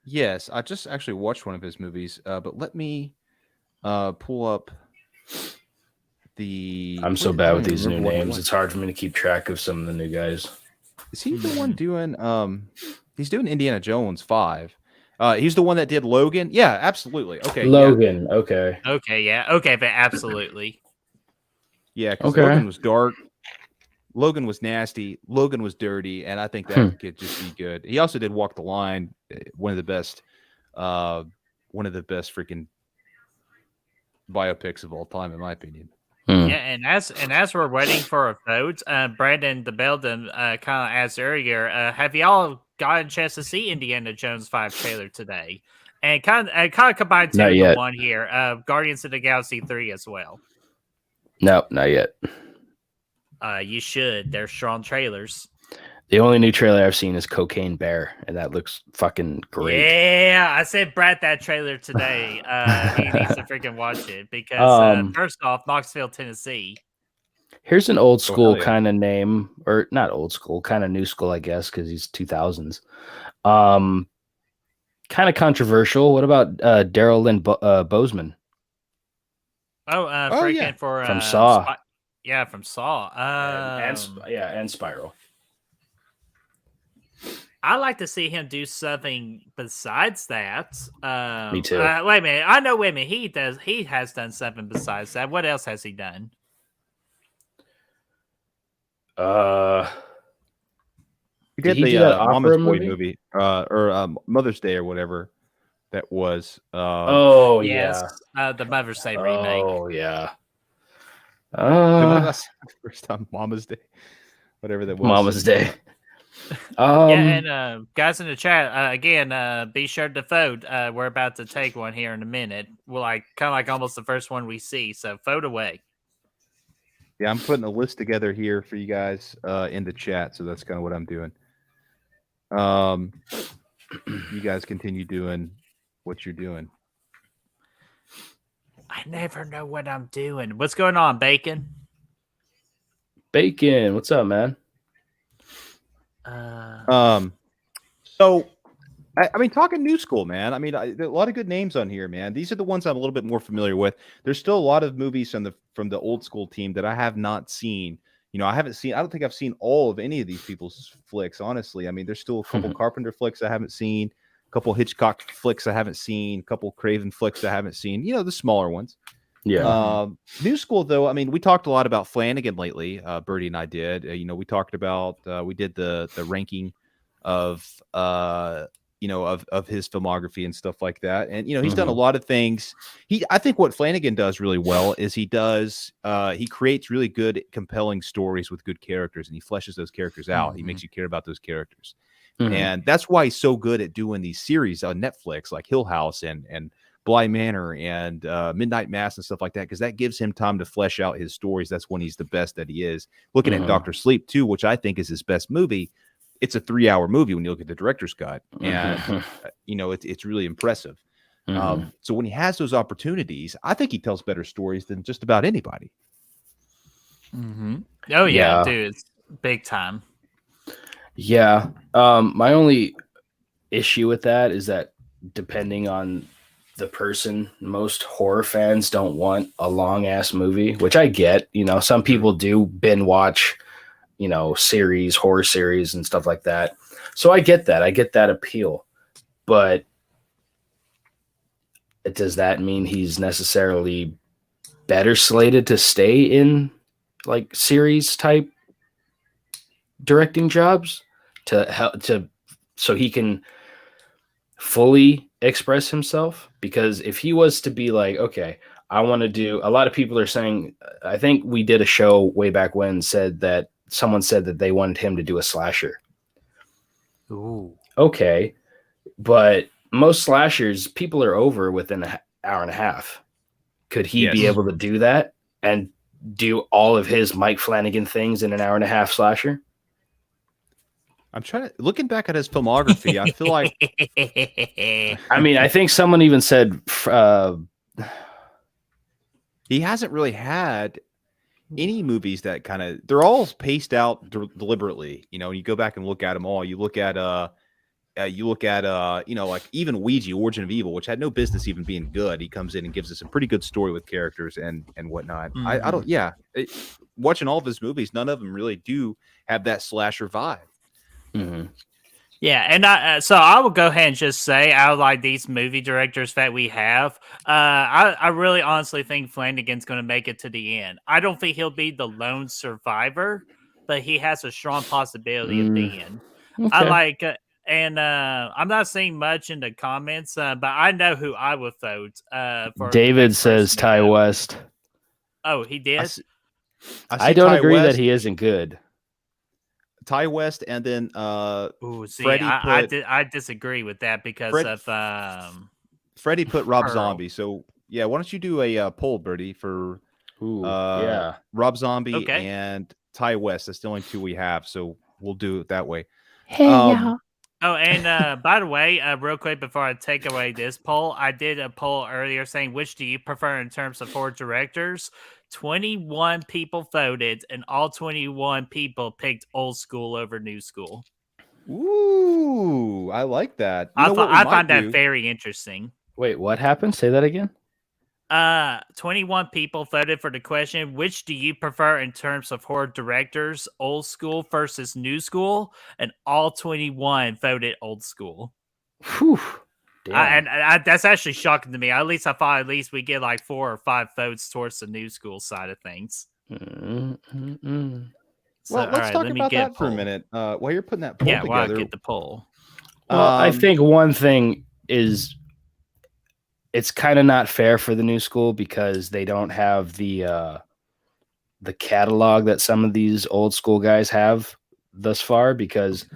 Yes, I just actually watched one of his movies, but let me pull up the. I'm so I bad don't with even these new remember what it names. was. It's hard for me to keep track of some of the new guys. Is he the one doing? He's doing Indiana Jones 5. He's the one that did Logan. Yeah, absolutely. Okay, Logan. Okay. Okay, yeah. Okay, but absolutely. yeah, because Okay. Logan was dark. Logan was nasty. Logan was dirty, and I think that could just be good. He also did Walk the Line, one of the best freaking biopics of all time, in my opinion. Yeah, and as we're waiting for a vote, Brandon the Belden kind of asked earlier, have y'all gotten a chance to see Indiana Jones 5 trailer today? And kind of combine two Not into yet. one here. Guardians of the Galaxy 3 as well. No, not yet. You should. They're strong trailers. The only new trailer I've seen is Cocaine Bear, and that looks fucking great. Yeah, I sent Brad that trailer today. He needs to freaking watch it because first off, Knoxville, Tennessee. Here's an old school yeah. kind of name, or not old school, kind of new school, I guess, because he's 2000s. Kind of controversial. What about Daryl Lynn Bozeman? Freaking yeah. From Saw. Yeah, from Saw. And Spiral. I like to see him do something besides that. Me too. Wait a minute. Wait a minute. He has done something besides that. What else has he done? He did the Mama's Boy movie, or Mother's Day or whatever that was. Yes, the Mother's Day remake. Oh yeah. First time Mama's Day, whatever that was. Mama's Day. And guys in the chat, again, be sure to vote. We're about to take one here in a minute. We'll kind of like almost the first one we see. So vote away. Yeah, I'm putting a list together here for you guys in the chat. So that's kind of what I'm doing. You guys continue doing what you're doing. I never know what I'm doing. What's going on, Bacon? Bacon, what's up, man? So, I mean, talking new school, man. I mean, there are a lot of good names on here, man. These are the ones I'm a little bit more familiar with. There's still a lot of movies from the old school team that I have not seen. You know, I don't think I've seen all of any of these people's flicks, honestly. I mean, there's still a couple Carpenter flicks I haven't seen, a couple Hitchcock flicks I haven't seen, a couple Craven flicks I haven't seen, you know, the smaller ones. Yeah. New school, though, I mean, we talked a lot about Flanagan lately. Birdie and I did. You know, we talked about, we did the ranking of, you know, of his filmography and stuff like that. And, you know, he's done a lot of things. I think what Flanagan does really well is he creates really good, compelling stories with good characters, and he fleshes those characters out. He makes you care about those characters. And that's why he's so good at doing these series on Netflix, like Hill House and Bly Manor and Midnight Mass and stuff like that, because that gives him time to flesh out his stories. That's when he's the best that he is. Looking at Dr. Sleep, too, which I think is his best movie. It's a 3-hour movie when you look at the director's cut, and you know, it's really impressive. So when he has those opportunities, I think he tells better stories than just about anybody. Oh yeah, dude, it's big time. Yeah. My only issue with that is that depending on the person, most horror fans don't want a long ass movie, which I get. You know, some people do binge watch, you know, horror series and stuff like that. So I get that. I get that appeal. But does that mean he's necessarily better slated to stay in like series type directing jobs so he can fully express himself? Because if he was to be like, okay, I want to do, a lot of people are saying, I think we did a show way back when someone said that they wanted him to do a slasher. Ooh. Okay. But most slashers, people are over within an hour and a half. Could he be able to do that and do all of his Mike Flanagan things in an hour and a half slasher? I'm looking back at his filmography, I feel like I mean, I think someone even said he hasn't really had any movies that they're all paced out deliberately. You know, you go back and look at them all. You look at you look at like even Ouija, Origin of Evil, which had no business even being good. He comes in and gives us a pretty good story with characters and whatnot. I don't. Yeah, watching all of his movies, none of them really do have that slasher vibe. Mm-hmm. Yeah, and so I will go ahead and just say, out of like these movie directors that we have, I really honestly think Flanagan's going to make it to the end. I don't think he'll be the lone survivor, but he has a strong possibility of being. Okay. I like, and I'm not seeing much in the comments, but I know who I would vote. For David says Ty West. Oh, he did. I don't agree that he isn't good. Ty West, and then Freddie I disagree with that because Freddie put Rob Zombie. So yeah, why don't you do a poll, Birdie, for Rob Zombie and Ty West? That's the only two we have, so we'll do it that way. Hey, y'all. Oh, and by the way, real quick before I take away this poll, I did a poll earlier saying which do you prefer in terms of horror directors. 21 people voted, and all 21 people picked old school over new school. Ooh, I like that. I find that very interesting. Wait, what happened? Say that again. 21 people voted for the question, which do you prefer in terms of horror directors, old school versus new school? And all 21 voted old school. Whew. And that's actually shocking to me. At least I thought we get like 4 or 5 votes towards the new school side of things. Mm-hmm. So, well, let's talk about that for a minute. While you're putting that poll together. While I get the poll. Well, I think one thing is it's kind of not fair for the new school because they don't have the catalog that some of these old school guys have thus far. Because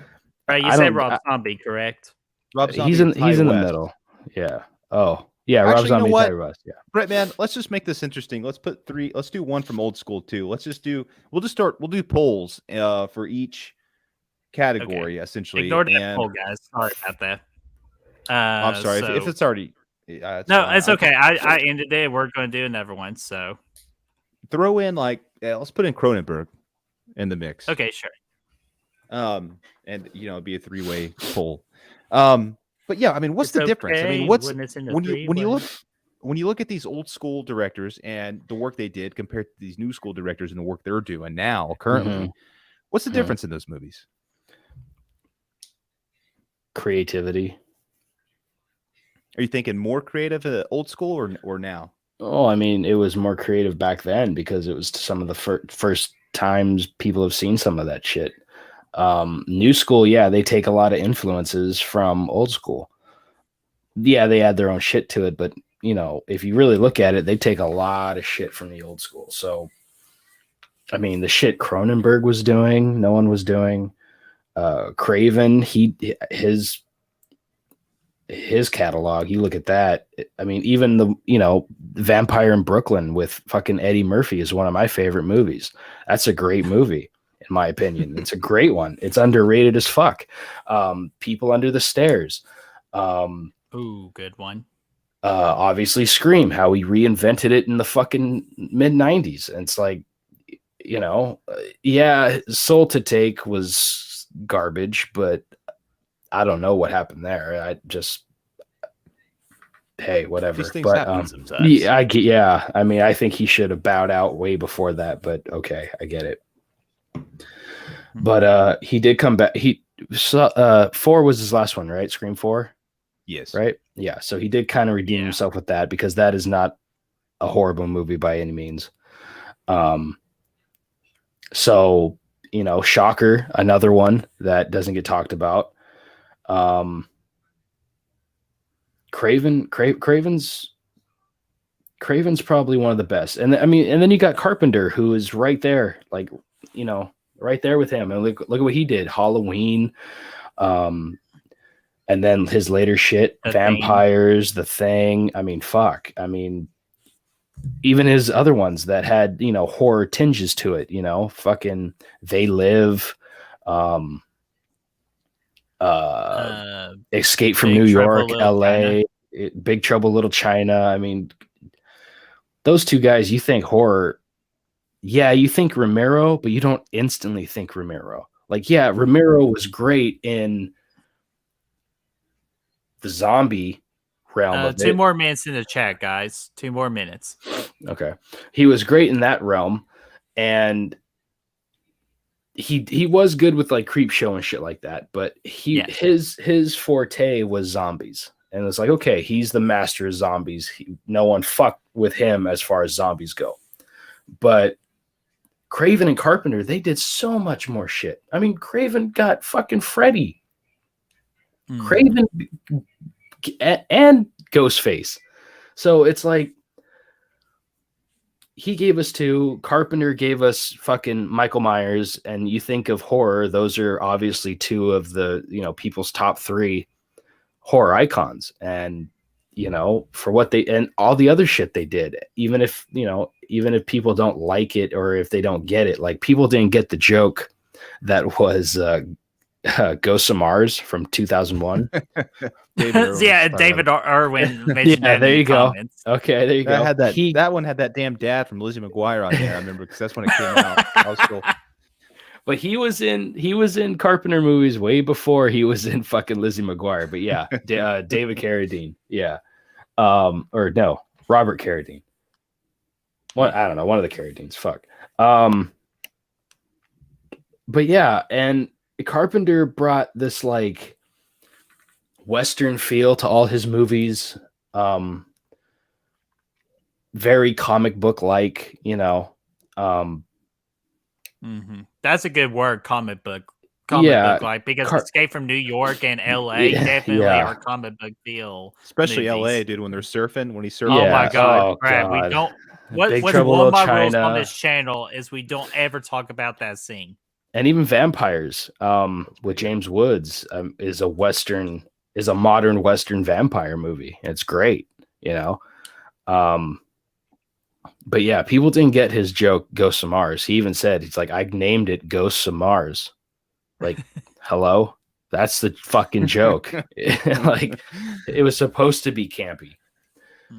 you said Rob Zombie, correct? Rob Zombie, he's in the middle. Yeah. Oh, yeah. Actually, Rob Zombie, you know Ty West. Yeah. Brett, man, let's just make this interesting. Let's put 3. Let's do one from old school too. We'll do polls for each category essentially. Ignore that poll, guys. Sorry about that. I'm sorry if it's already. It's okay. I ended it. We're going to do another one. So throw in let's put in Cronenberg in the mix. Okay, sure. And it'd be a 3-way poll. But yeah, I mean, what's the difference? I mean, when you look at these old school directors and the work they did compared to these new school directors and the work they're doing now currently, what's the difference in those movies? Creativity. Are you thinking more creative old school or now? Oh, I mean, it was more creative back then because it was some of the first times people have seen some of that shit. New school, yeah, they take a lot of influences from old school. Yeah, they add their own shit to it, but if you really look at it, they take a lot of shit from the old school. So, I mean, the shit Cronenberg was doing, no one was doing. Craven, his catalog, you look at that. I mean, even the Vampire in Brooklyn with fucking Eddie Murphy is one of my favorite movies. That's a great movie. In my opinion, it's a great one. It's underrated as fuck. People Under the Stairs. Ooh, good one. Obviously Scream, how he reinvented it in the fucking mid 90s. And it's like, Soul to Take was garbage, but I don't know what happened there. Hey, whatever. These things but happen sometimes. I mean, I think he should have bowed out way before that, but okay, I get it. But he did come back. 4 was his last one, right? Scream 4? Yes. Right? Yeah. So he did kind of redeem himself with that because that is not a horrible movie by any means. So, Shocker, another one that doesn't get talked about. Craven's probably one of the best. And then you got Carpenter, who is right there, right there with him. And look at what he did. Halloween. And then his later shit, Vampires, The Thing. I mean, fuck. I mean, even his other ones that had, horror tinges to it, fucking They Live, Escape from New York, LA, Big Trouble Little China. I mean, those two guys, you think horror. Yeah, you think Romero, but you don't instantly think Romero. Romero was great in the zombie realm of 2 more minutes in the chat, guys. 2 more minutes. Okay. He was great in that realm, and he was good with like creep show and shit like that, but his forte was zombies. And it's like, okay, he's the master of zombies. No one fucked with him as far as zombies go. But Craven and Carpenter, they did so much more shit. I mean, Craven got fucking Freddy. Craven and Ghostface. So it's like he gave us 2. Carpenter gave us fucking Michael Myers, and you think of horror, those are obviously 2 of the, people's top 3 horror icons. And for what they and all the other shit they did, even if people don't like it or if they don't get it, like people didn't get the joke that was Ghosts of Mars from 2001. David Irwin mentioned that. There you go. Comments. Okay, there you go. That one had that damn dad from Lizzie McGuire on there. I remember because that's when it came out. That was cool. But he was in Carpenter movies way before he was in fucking Lizzie McGuire. But yeah, David Carradine. Yeah. Or no, Robert Carradine. I don't know, one of the Carradines. Fuck. But yeah, and Carpenter brought this like Western feel to all his movies. Very comic book like, That's a good word, comic book like, because Escape from New York and LA definitely are comic book feel. Especially movies. LA, dude, when they're surfing, when he's surfing. Oh my god, Brad, we don't. What's one of my rules on this channel is we don't ever talk about that scene. And even Vampires, with James Woods, is a modern Western vampire movie. It's great, But yeah, people didn't get his joke, Ghosts of Mars. He even said, he's like, I named it Ghosts of Mars. Like, hello? That's the fucking joke. Like, it was supposed to be campy.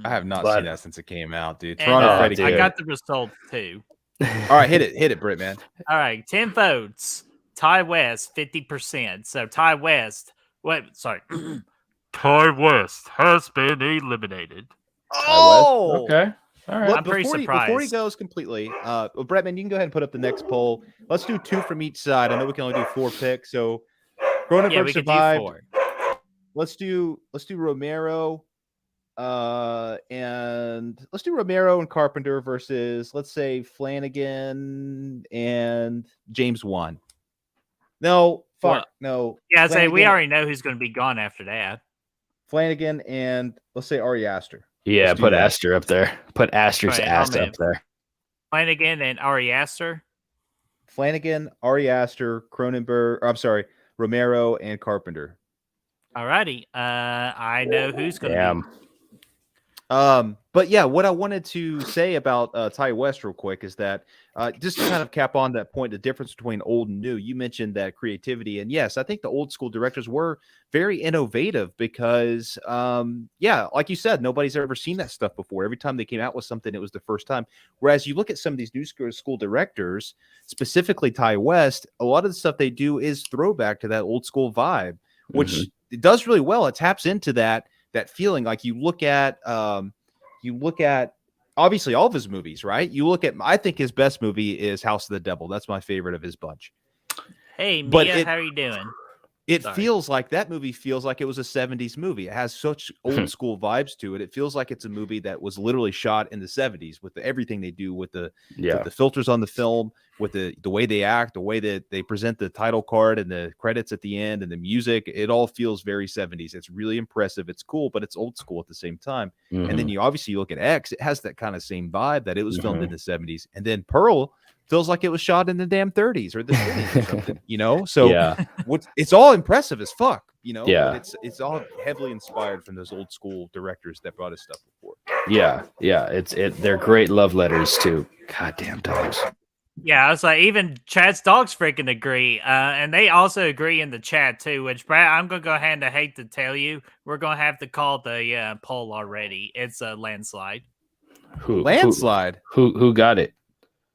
I have not seen that since it came out, dude. I got the results too. All right, hit it, Britt, man. All right, 10 votes. Ty West, 50%. So Ty West, Ty West has been eliminated. Oh, okay. All right. Well, I'm pretty surprised. Before he goes completely, Bretman, you can go ahead and put up the next poll. Let's do 2 from each side. I know we can only do 4 picks. So Cronenberg survived. Let's do Romero. And let's do Romero and Carpenter versus, let's say, Flanagan and James Wan. No. Yeah, I'd say we already know who's going to be gone after that. Flanagan and, let's say, Ari Aster. Yeah, put Aster up there. Put Aster's ass up there. Flanagan and Ari Aster. Flanagan, Ari Aster, Cronenberg. I'm sorry, Romero and Carpenter. All righty. I know who's going to be. But yeah, what I wanted to say about Ty West real quick is that just to kind of cap on that point, the difference between old and new, you mentioned that creativity. And yes, I think the old school directors were very innovative because, like you said, nobody's ever seen that stuff before. Every time they came out with something, it was the first time. Whereas you look at some of these new school directors, specifically Ty West, a lot of the stuff they do is throwback to that old school vibe, which it does really well. It taps into that feeling. Like you look at obviously all of his movies, right? You look at, I think his best movie is House of the Devil. That's my favorite of his bunch. Hey, Mia, how are you doing? It feels like that movie feels like it was a 70s movie. It has such old school vibes to it. It feels like it's a movie that was literally shot in the 70s with everything they do with the filters on the film, with the way they act, the way that they present the title card and the credits at the end and the music. It all feels very 70s. It's really impressive. It's cool, but it's old school at the same time. And then you look at X, it has that kind of same vibe that it was filmed in the 70s. And then Pearl feels like it was shot in the damn 30s or the 20s or something, So it's all impressive as fuck, but it's all heavily inspired from those old school directors that brought us stuff before. They're great love letters to goddamn dogs. Yeah, I was like, even Chad's dogs freaking agree. And they also agree in the chat too, which Brad, I'm gonna go ahead and I hate to tell you, we're gonna have to call the poll already. It's a landslide. Who got it?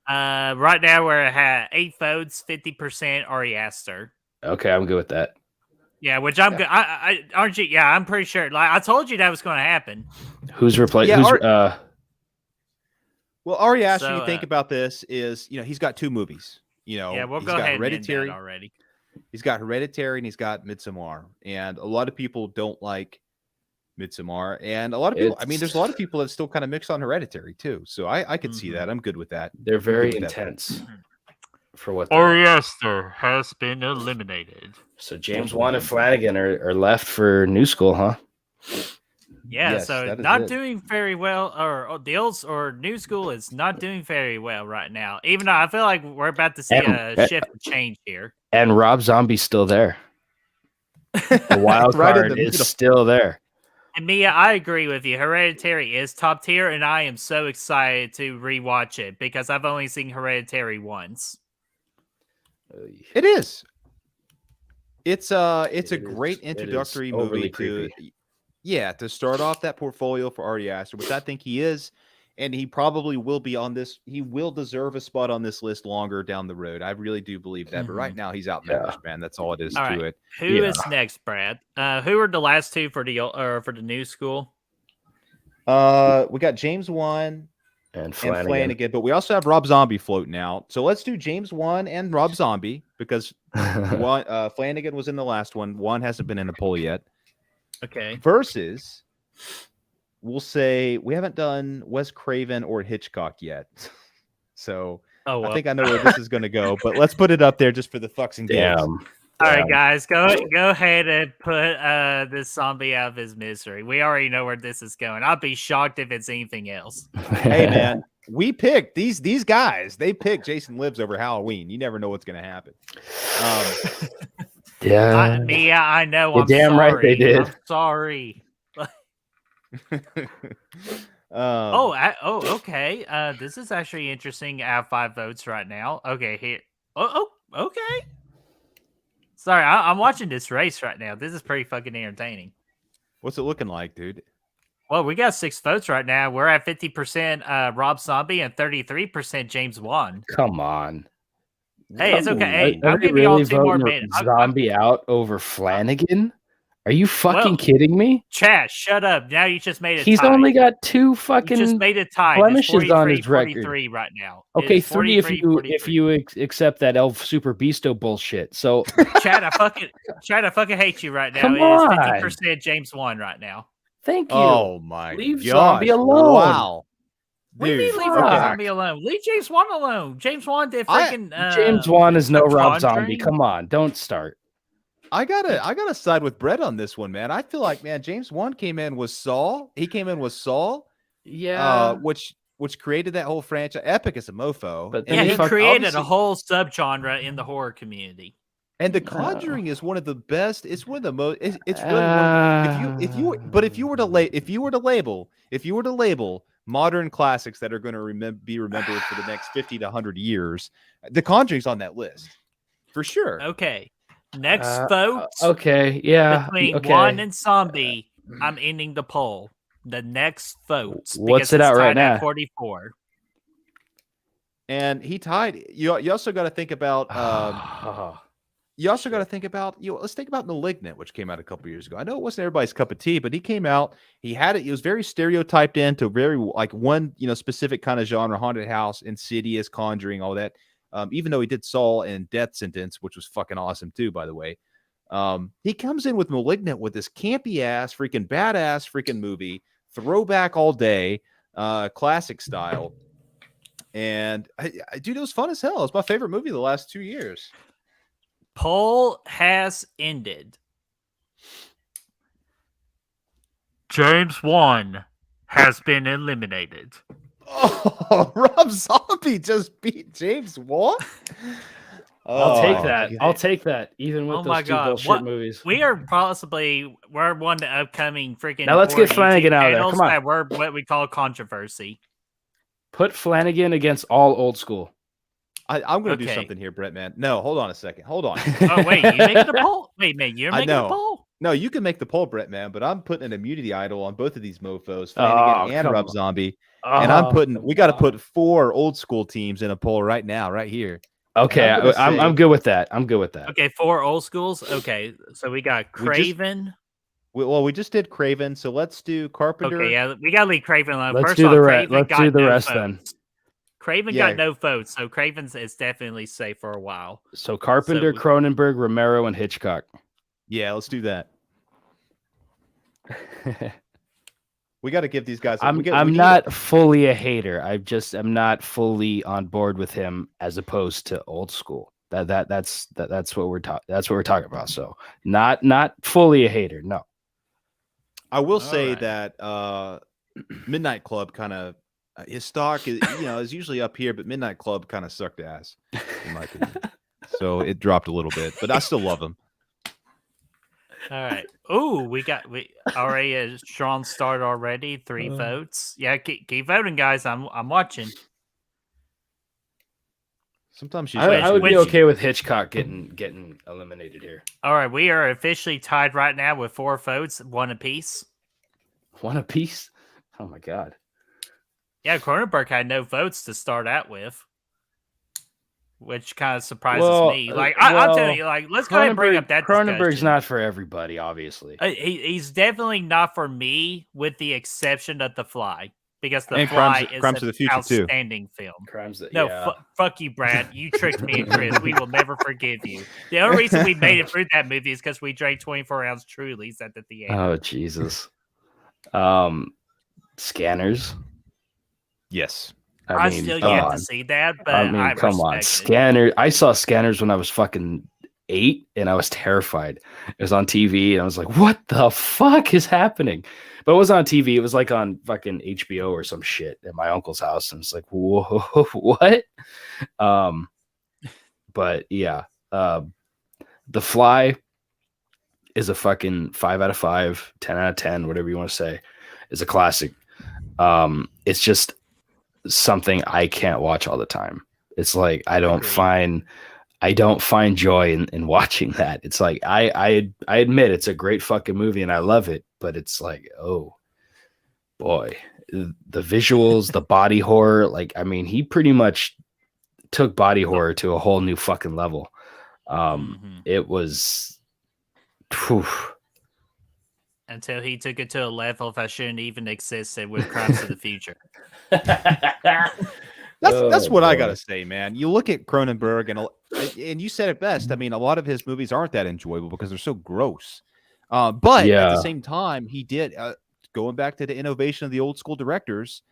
Right now we're at 8 votes, 50% Ari Aster. Okay, I'm good with that. Yeah, which I'm good. Aren't you? Yeah, I'm pretty sure. Like I told you that was going to happen. Who's replaced? Yeah, well, Ari Aster, So, you think about this is, he's got 2 movies. Yeah, we'll he's go got ahead and end Hereditary that already. He's got Hereditary and he's got Midsommar. And a lot of people don't like Midsommar. And a lot of people, there's a lot of people that still kind of mix on Hereditary too. So I could see that. I'm good with that. They're very intense for what Ari Aster has been eliminated. So James Wan and Flanagan are left for New School, huh? Yeah, Yes, so not doing very well, or the old or New School is not doing very well right now. Even though I feel like we're about to see a shift change here. And Rob Zombie's still there. The wild card is still there. And Mia, I agree with you. Hereditary is top tier, and I am so excited to rewatch it because I've only seen Hereditary once. It is. It's a great introductory movie to start off that portfolio for Ari Aster, which I think he is, and he probably will be on this. He will deserve a spot on this list longer down the road. I really do believe that. But right now, he's outmatched, man. That's all it is to it. Who is next, Brad? Who are the last 2 for the New School? We got James Wan and Flanagan, but we also have Rob Zombie floating out. So let's do James Wan and Rob Zombie because Flanagan was in the last one. Wan hasn't been in a poll yet. Okay. Versus, we'll say we haven't done Wes Craven or Hitchcock yet. So I think I know where this is going to go, but let's put it up there just for the fucks and games. All right, guys, go ahead and put this zombie out of his misery. We already know where this is going. I'll be shocked if it's anything else. Hey, man, we picked these guys. They picked Jason Lives over Halloween. You never know what's going to happen. Yeah, Mia, I know. You're damn sorry. right they did. I'm sorry. Okay. This is actually interesting. I have 5 votes right now. Okay, here. Okay. Sorry, I'm watching this race right now. This is pretty fucking entertaining. What's it looking like, dude? Well, we got 6 votes right now. We're at 50% Rob Zombie and 33% James Wan. Come on. Hey, it's okay. Hey, I'll give you all 2 more minutes. Zombie out over Flanagan? Are you fucking kidding me? Chad, shut up. Now you just made it. He's only got 2 fucking just made it tied. blemishes on his record. 43 right now. Okay, 3 if you accept that Elf Super Beasto bullshit. So Chad, I fucking hate you right now. Come it is 50% James Wan right now. Thank you. Oh my Leave Zombie alone. Wow. Dude, leave Zombie alone. Leave James Wan alone. James Wan did freaking James Wan is no Rob Zombie. Come on, don't start. I gotta side with Brett on this one, man. I feel like, man, James Wan came in with Saul. He came in with Saul. Yeah. Which created that whole franchise. Epic as a mofo. But he created a whole subgenre in the horror community. And The Conjuring is one of the best. It's one of the most. It's really one. If you were to label modern classics that are going to be remembered for the next 50 to 100 years, The Conjuring's on that list for sure. Okay. Next vote. Okay. Yeah. Between Wan and Zombie, I'm ending the poll. The next votes. What's it out right now? 44. And he tied. You also got to think about. Let's think about Malignant, which came out a couple years ago. I know it wasn't everybody's cup of tea, but he came out. He had it. He was very stereotyped into very like one specific kind of genre: haunted house, Insidious, Conjuring, all that. Even though he did Saw and Death Sentence, which was fucking awesome too, by the way. He comes in with Malignant with this campy ass, freaking badass, freaking movie, throwback all day, classic style. And dude, it was fun as hell. It's my favorite movie of the last 2 years. Poll has ended. James Wan has been eliminated. Oh, Rob Zombie just beat James Wan? I'll take that. I'll take that. Even with those 2 bullshit movies. We're one of the upcoming freaking. Now let's get Flanagan out of there. Come on. That were what we call controversy. Put Flanagan against all Old School. I'm going to do something here, Brett, man. No, hold on a second. Hold on. Oh, wait. You making the poll? Wait, man. You're making the poll? No, you can make the poll, Brett, man. But I'm putting an immunity idol on both of these mofos, Flanagan and Rob Zombie. And we got to put 4 Old School teams in a poll right now, right here. Okay, I'm good with that. Okay, 4 old schools. Okay, so we got Craven. We just did Craven, so let's do Carpenter. Okay, yeah, we gotta leave Craven alone. Let's First do off, the Craven let's got do the no rest votes. then. Craven got no votes, so Craven's is definitely safe for a while. So Carpenter, Cronenberg, Romero, and Hitchcock. Yeah, let's do that. We got to give these guys. I'm not fully a hater. I'm not fully on board with him as opposed to old school. That's what we're talking. That's what we're talking about. So not fully a hater. No. I will say that Midnight Club kind of his stock is is usually up here, but Midnight Club kind of sucked ass in my opinion. So it dropped a little bit, but I still love him. All right. Oh, we already Sean started already. 3 votes. Yeah, keep voting, guys. I'm watching. Sometimes I would be okay with Hitchcock getting eliminated here. All right, we are officially tied right now with 4 votes, 1 apiece. 1 apiece? Oh my god. Yeah, Cronenberg had no votes to start out with, which kind of surprises me. Like I'll tell you, like let's go ahead and bring up that Cronenberg's discussion. not for everybody, obviously. He's definitely not for me, with the exception of The Fly, because The Fly is Crimes of the Future outstanding film. Fuck you, Brad. You tricked me and Chris. We will never forgive you. The only reason we made it through that movie is because we drank 24 ounce Trulies at the theater. Oh Jesus. Scanners. Yes. I mean, still yet to see that, but I come on. Scanners. I saw Scanners when I was fucking 8 and I was terrified. It was on TV and I was like, what the fuck is happening? But it wasn't on TV. It was like on fucking HBO or some shit at my uncle's house. And it's like, whoa, what? But yeah, The Fly is a fucking 5 out of 5, 10 out of 10, whatever you want to say. It's a classic. It's just something I can't watch all the time. It's like I don't find joy in watching that. It's like I admit it's a great fucking movie and I love it, but it's like, oh boy, the visuals, the body horror. Like, I mean, he pretty much took body horror to a whole new fucking level. It was until he took it to a level that shouldn't even exist with Crimes of the Future. That's what I gotta say, man. You look at Cronenberg, and you said it best. I mean, a lot of his movies aren't that enjoyable because they're so gross. But at the same time, he did going back to the innovation of the old school directors.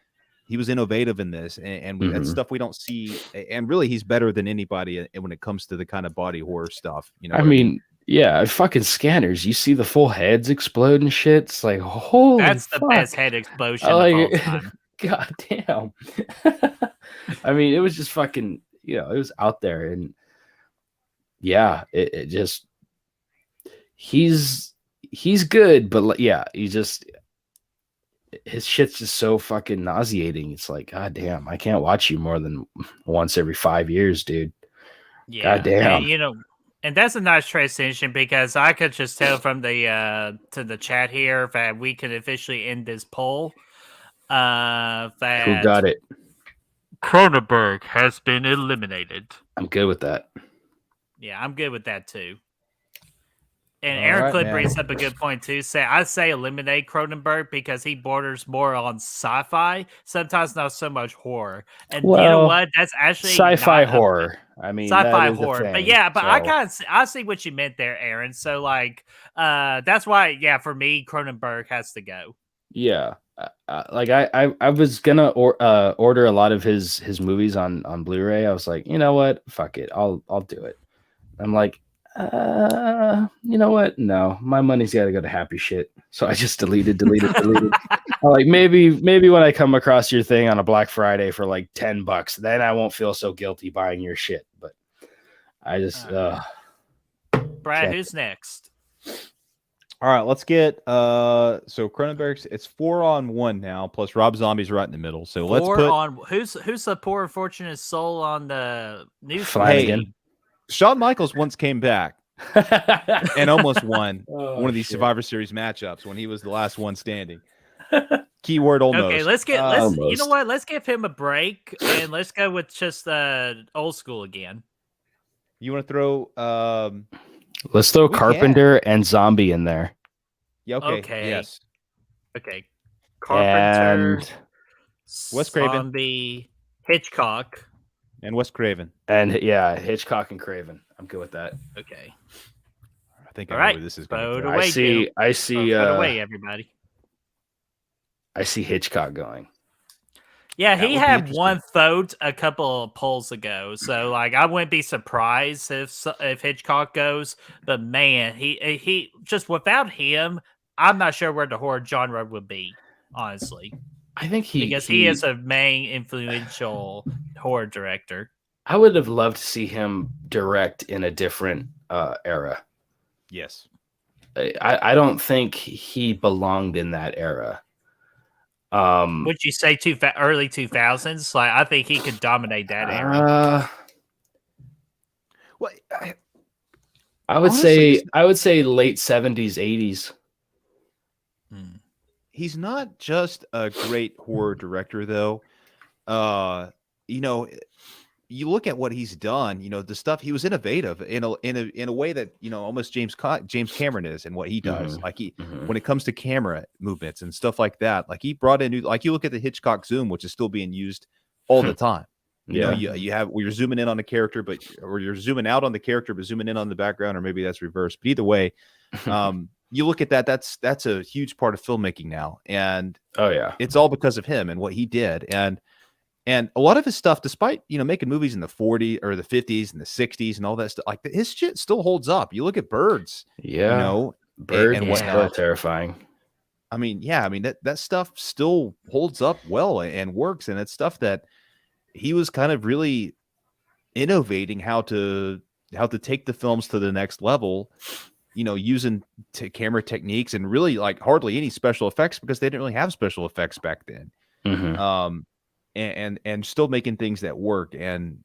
He was innovative in this, and that's stuff we don't see. And really, he's better than anybody when it comes to the kind of body horror stuff. You know, I mean. Yeah, fucking Scanners. You see the full heads explode and shit. It's like, holy That's the fuck. Best head explosion of all time. God damn. I mean, it was just fucking, it was out there. And yeah, it just, he's good, but yeah, his shit's just so fucking nauseating. It's like, God damn, I can't watch you more than once every 5 years, dude. Yeah. God damn. And, and that's a nice transition because I could just tell from the to the chat here that we could officially end this poll. That who got it? Cronenberg has been eliminated. I'm good with that. Yeah, I'm good with that too. And Aaron Clip brings up a good point too. I say eliminate Cronenberg because he borders more on sci-fi, sometimes not so much horror. And you know what? That's actually sci-fi horror. I mean, sci-fi horror. But yeah, but I see what you meant there, Aaron. So like, that's why, for me, Cronenberg has to go. Yeah, like I was gonna order a lot of his movies on Blu-ray. I was like, you know what? Fuck it, I'll do it. I'm like, you know what? No, my money's got to go to Happy Shit. So I just deleted. I'm like, maybe when I come across your thing on a Black Friday for like $10, then I won't feel so guilty buying your shit. But I just, Brad, who's next? All right, let's get so Cronenberg's. It's 4-on-1 now. Plus Rob Zombie's right in the middle. So let's put who's the poor unfortunate soul on the news? Flanagan. Shawn Michaels once came back and almost won one of these Survivor Series matchups when he was the last one standing. Keyword almost. Okay, you know what? Let's give him a break and let's go with just old school again. You want to throw? Let's throw We Carpenter and Zombie in there. Yeah. Okay. Okay. Yes. Okay. Carpenter, And Wes Craven. Zombie, Hitchcock. And Wes Craven. And yeah, Hitchcock and Craven. I'm good with that. Okay. I think All I know right. where this is going. Vote to away, Jim. I see Vote away, everybody. I see Hitchcock going. Yeah, That he would be had interesting. one vote a couple of polls ago, so like I wouldn't be surprised if Hitchcock goes. But man, he just without him, I'm not sure where the horror genre would be, honestly, I think because he is a main influential horror director. I would have loved to see him direct in a different era. Yes. I don't think he belonged in that era. Would you say early 2000s? Like I think he could dominate that era. Well, I would honestly, say late 70s, 80s. he's not just a great horror director, though. You know, you look at what he's done. You know, the stuff he was innovative in a way that almost James Cameron is, and what he does. Like when it comes to camera movements and stuff like that, like he brought in new. Like you look at the Hitchcock zoom, which is still being used all the time. You know, you have where you're zooming in on the character, or you're zooming out on the character, but zooming in on the background, or maybe that's reversed. But either way, you look at that. That's a huge part of filmmaking now, and it's all because of him and what he did, and a lot of his stuff, despite making movies in the 40s or the 50s and the 60s and all that stuff, like his shit still holds up. You look at Birds, Birds and was still terrifying. I mean, that stuff still holds up well and works, and it's stuff that he was kind of really innovating how to take the films to the next level, using camera techniques and really like hardly any special effects, because they didn't really have special effects back then. And still making things that work and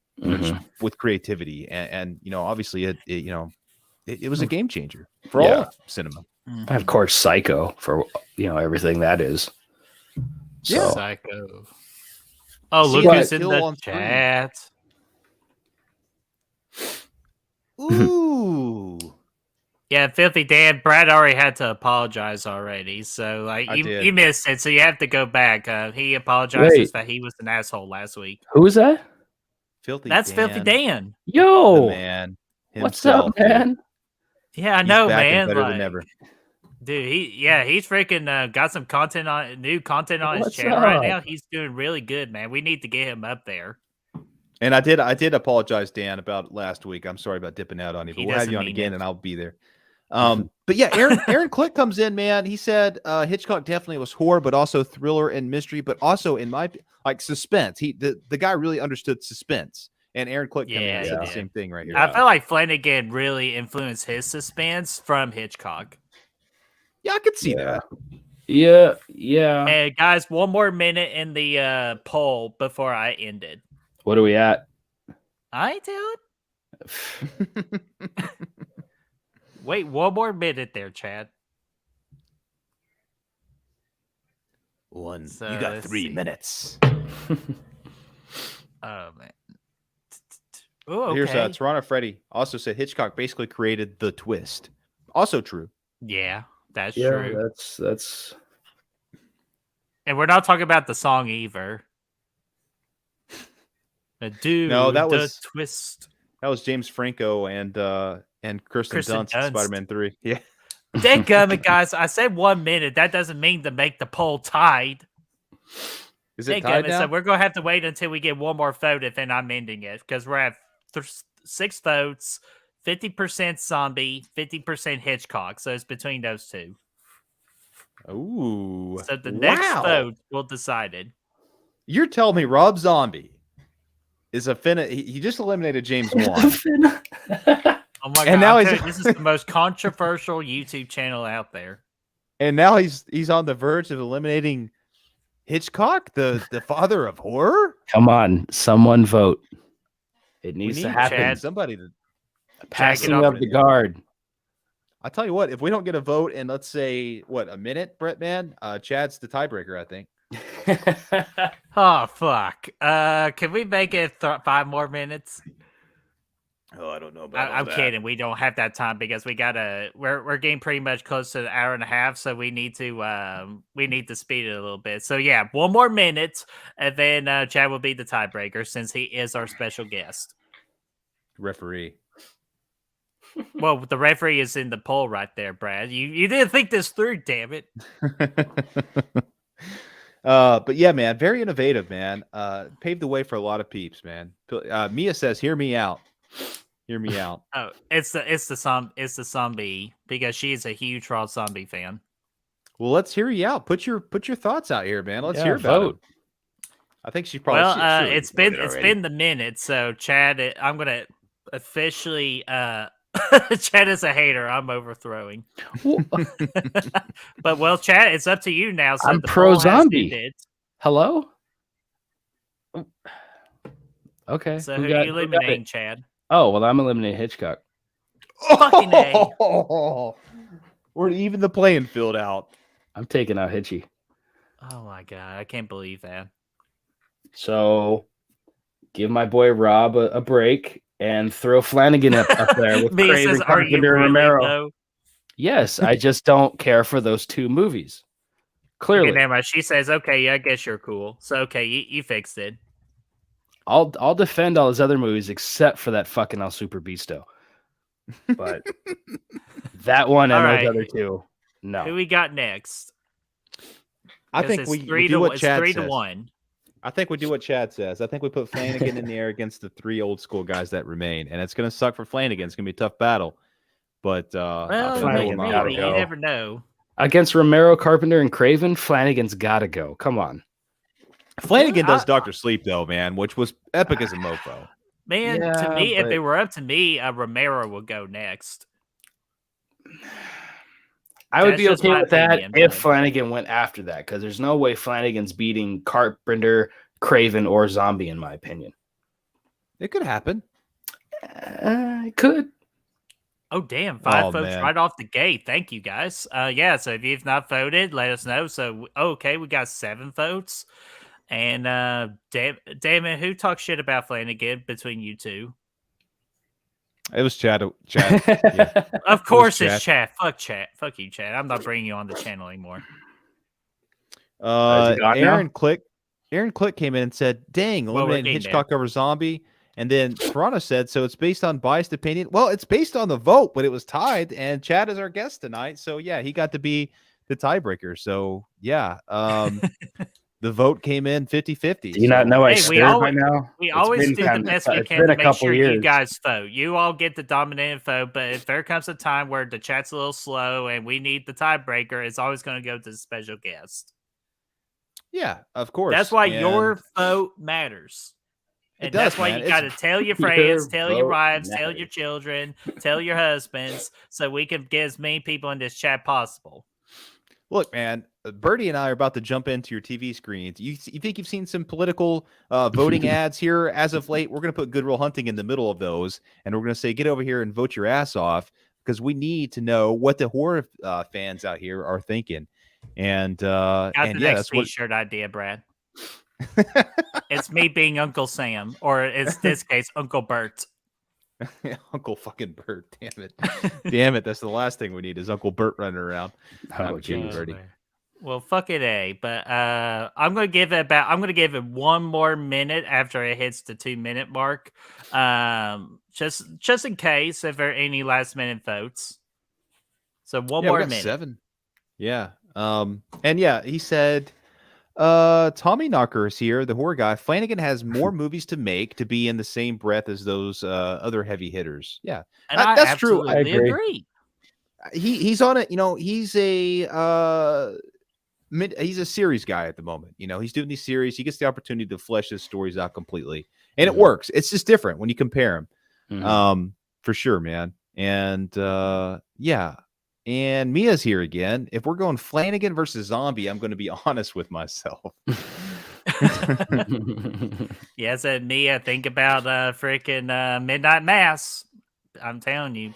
with creativity and obviously it was a game changer for all of cinema. And of course, Psycho for everything that is. So. Psycho. Oh, look who's in the chat. Ooh. Yeah, Filthy Dan. Brad already had to apologize already. So, like, you missed it. So, you have to go back. He apologizes that he was an asshole last week. Who was that? That's Filthy Dan. Yo. The man What's himself, up, man? Dude. Yeah, I know, man. Better than ever. Dude, he's freaking got some new content on his channel right now. He's doing really good, man. We need to get him up there. And I did apologize, Dan, about last week. I'm sorry about dipping out on you, but we'll have you on again, and I'll be there. But yeah, Aaron Click comes in, man. He said Hitchcock definitely was horror, but also thriller and mystery, but also in my suspense. The guy really understood suspense. And Aaron Click coming in said the same thing right here. I feel like Flanagan really influenced his suspense from Hitchcock. Yeah, I could see that. Yeah. Hey guys, one more minute in the poll before I ended. What are we at? I ain't telling. Wait, one more minute there, Chad. You got 3 minutes. Oh man. Ooh, okay. Here's Toronto Freddy also said Hitchcock basically created the twist. Also true. Yeah, that's true. That's. And we're not talking about the song either. No, that was twist. That was James Franco and Kirsten Dunst in Spider-Man 3. Yeah. Dadgummit, guys. I said 1 minute. That doesn't mean to make the poll tied. Is it tied now? So we're going to have to wait until we get one more vote, and I'm ending it, because we're at 6 votes, 50% Zombie, 50% Hitchcock. So it's between those two. Ooh. So the next vote will decide it. You're telling me Rob Zombie is he just eliminated James Wan. Oh my God! Now this is the most controversial YouTube channel out there. And now he's on the verge of eliminating Hitchcock, the father of horror. Come on, someone vote. It needs to happen. Chad. Somebody to passing of the guard. I'll tell you what. If we don't get a vote in, let's say a minute, Brett, man, Chad's the tiebreaker, I think. Oh fuck! Can we make it 5 more minutes? Oh, I don't know about I'm kidding. We don't have that time because we're getting pretty much close to an hour and a half, so we need to speed it a little bit. So yeah, 1 more minute, and then Chad will be the tiebreaker since he is our special guest. Referee. Well, the referee is in the poll right there, Brad. You didn't think this through, damn it. But yeah, man, very innovative, man. Paved the way for a lot of peeps, man. Mia says, "Hear me out." Hear me out. Oh, it's the zombie because she's a huge Raw Zombie fan. Well, let's hear you out. Put your thoughts out here, man. Let's hear vote. about it. I think she probably. It's been the minute. So Chad, I'm gonna officially. Chad is a hater. I'm overthrowing. But Chad, it's up to you now. So I'm pro zombie. Hello. Okay. So who are you eliminating, Chad? Oh, well, I'm eliminating Hitchcock. Fucking A. We're even the playing field out. I'm taking out Hitchy. Oh my god, I can't believe that. So give my boy Rob a break and throw Flanagan up there with Craven, Carpenter, and Romero. Though? Yes, I just don't care for those 2 movies. Clearly. Okay, never mind. She says, okay, yeah, I guess you're cool. So, okay, you fixed it. I'll defend all his other movies except for that fucking El Super Beasto. But that one and those other 2, no. Who we got next? I think we do what Chad says. 3-1. I think we do what Chad says. I think we put Flanagan in the air against the 3 old school guys that remain, and it's going to suck for Flanagan. It's going to be a tough battle. But you never know. Against Romero, Carpenter, and Craven, Flanagan's got to go. Come on. Flanagan does Dr. Sleep, though, man, which was epic as a mofo. Man, to me, if it were up to me, Romero would go next. I would be okay with that if Flanagan went after that, because there's no way Flanagan's beating Carpenter, Craven, or Zombie, in my opinion. It could happen. It could. Oh, damn. 5 votes right off the gate. Thank you, guys. So if you've not voted, let us know. So, okay, we got 7 votes. And damn it, who talks shit about Flanagan between you 2? It was Chad. Yeah. Of course it's Chad. Fuck Chad. Fuck you, Chad. I'm not bringing you on the channel anymore. Aaron Click came in and said, dang, eliminating Hitchcock over Zombie. And then Toronto said, so it's based on biased opinion. Well, it's based on the vote, but it was tied. And Chad is our guest tonight. So, yeah, he got to be the tiebreaker. So, yeah. The vote came in 50-50. Do you not know I stirred by now? We always do the best we can to make sure you guys vote. You all get the dominant vote, but if there comes a time where the chat's a little slow and we need the tiebreaker, it's always going to go to the special guest. Yeah, of course. That's why your vote matters. And that's why you got to tell your friends, tell your wives, tell your children, tell your husbands, so we can get as many people in this chat possible. Look, man, Bertie and I are about to jump into your TV screens. You think you've seen some political voting ads here as of late? We're going to put Good Will Hunting in the middle of those, and we're going to say, get over here and vote your ass off, because we need to know what the horror fans out here are thinking. And next T-shirt idea, Brad. It's me being Uncle Sam, or it's this case Uncle Bert. Uncle fucking Bert, damn it. Damn it, that's the last thing we need is Uncle Bert running around. Bertie. Well, fuck it, but I'm gonna give it 1 more minute after it hits the 2-minute mark. Just in case if there are any last minute votes. So one more minute. 7. Yeah. And yeah, he said Tommy Knocker is here, the horror guy. Flanagan has more movies to make to be in the same breath as those other heavy hitters. Yeah, and that's true. I agree. He's on it. You know, he's a series guy at the moment. You know, he's doing these series. He gets the opportunity to flesh his stories out completely, and it works. It's just different when you compare him, for sure, man. And yeah. And Mia's here again. If we're going Flanagan versus Zombie, I'm going to be honest with myself. Yes, and Mia, think about freaking Midnight Mass. I'm telling you,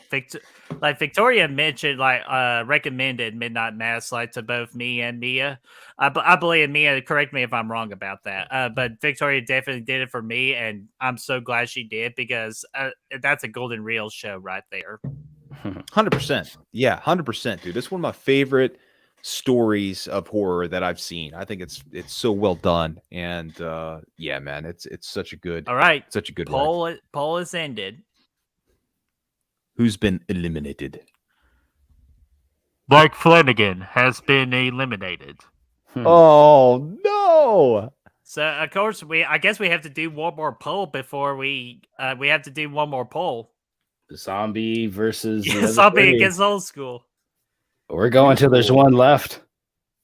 Victoria mentioned, recommended Midnight Mass, to both me and Mia. I believe Mia. Correct me if I'm wrong about that. But Victoria definitely did it for me, and I'm so glad she did because that's a golden reel show right there. 100%. Yeah, 100%, dude. It's one of my favorite stories of horror that I've seen. I think it's so well done, and yeah, man, it's such a good. All right, such a good poll is ended. Who's been eliminated? Mike Flanagan has been eliminated. Oh no! So of course I guess we have to do one more poll before we have to do one more poll. Zombie versus Zombie against Old School. We're going till there's one left.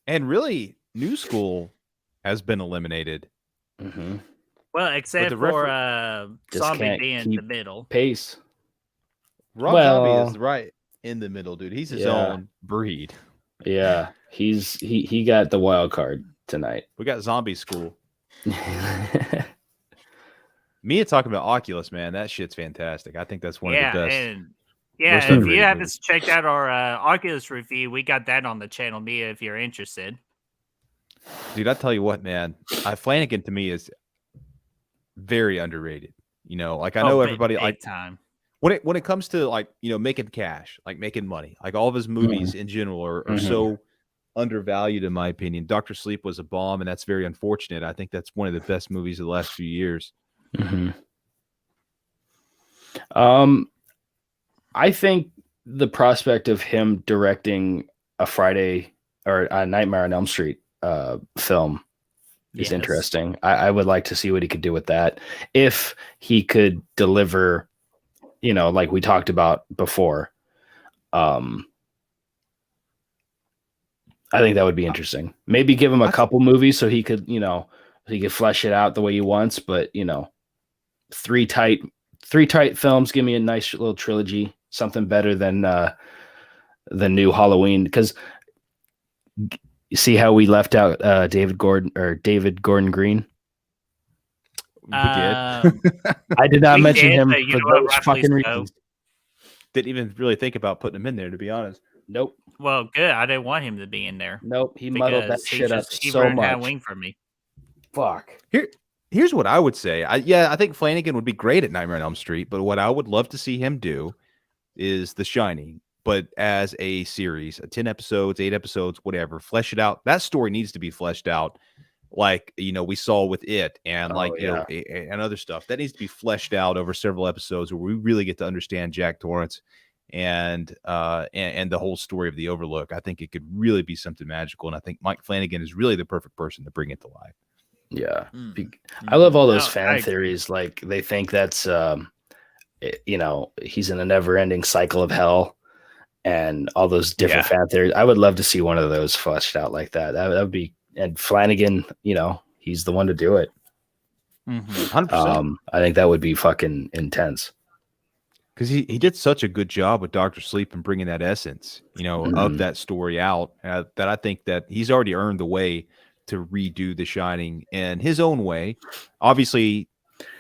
And really, New School has been eliminated. Mm-hmm. Well, except for Zombie being in the middle. Pace. Rob Zombie is right in the middle, dude. He's his own breed. Yeah, he got the wild card tonight. We got Zombie School. Mia talking about Oculus, man. That shit's fantastic. I think that's one of the best. If you haven't checked out our Oculus review, we got that on the channel, Mia, if you're interested. Dude, I tell you what, man. Flanagan to me is very underrated. You know, like I know everybody big time. When it comes to making cash, making money, all of his movies in general are so undervalued in my opinion. Dr. Sleep was a bomb, and that's very unfortunate. I think that's one of the best movies of the last few years. Mm-hmm. I think the prospect of him directing a Friday or a Nightmare on Elm Street film is interesting. I would like to see what he could do with that. If he could deliver, like we talked about before, I think that would be interesting. Maybe give him a couple movies so he could, he could flesh it out the way he wants. But three tight films. Give me a nice little trilogy. Something better than the new Halloween. Because you see how we left out David Gordon Green. We did. I did not mention him for those fucking reasons. Didn't even really think about putting him in there, to be honest. Nope. Well, good. I didn't want him to be in there. Nope. He muddled that shit up so much. That wing for me. Fuck. Here's what I would say. I think Flanagan would be great at Nightmare on Elm Street, but what I would love to see him do is The Shining, but as a series, 10 episodes, 8 episodes, whatever. Flesh it out. That story needs to be fleshed out, like we saw with It, and and other stuff. That needs to be fleshed out over several episodes where we really get to understand Jack Torrance and the whole story of the Overlook. I think it could really be something magical, and I think Mike Flanagan is really the perfect person to bring it to life. Yeah. I love all those fan theories. Like they think that's he's in a never-ending cycle of hell and all those different fan theories. I would love to see one of those fleshed out like that. That would be, and Flanagan, he's the one to do it. 100%. I think that would be fucking intense. Because he did such a good job with Dr. Sleep and bringing that essence, of that story out, that I think that he's already earned the way to redo The Shining in his own way. Obviously,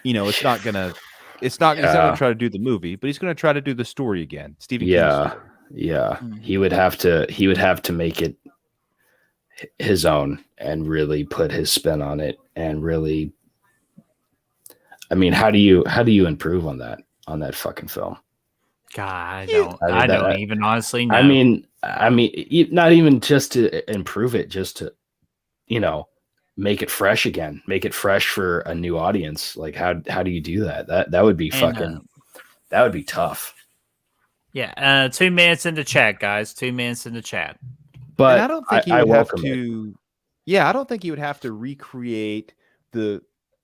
he's not gonna try to do the movie, but he's gonna try to do the story again. Stephen King's story. Yeah. He would have to make it his own and really put his spin on it and really. I mean, how do you improve on that fucking film? God, I don't even honestly know. I mean, not even just to improve it, just to, make it fresh again, make it fresh for a new audience. Like how do you do that? That would be that would be tough. Yeah. 2 minutes in the chat, guys. 2 minutes in the chat. But and I don't think you would have to. Yeah, I don't think you would have to recreate the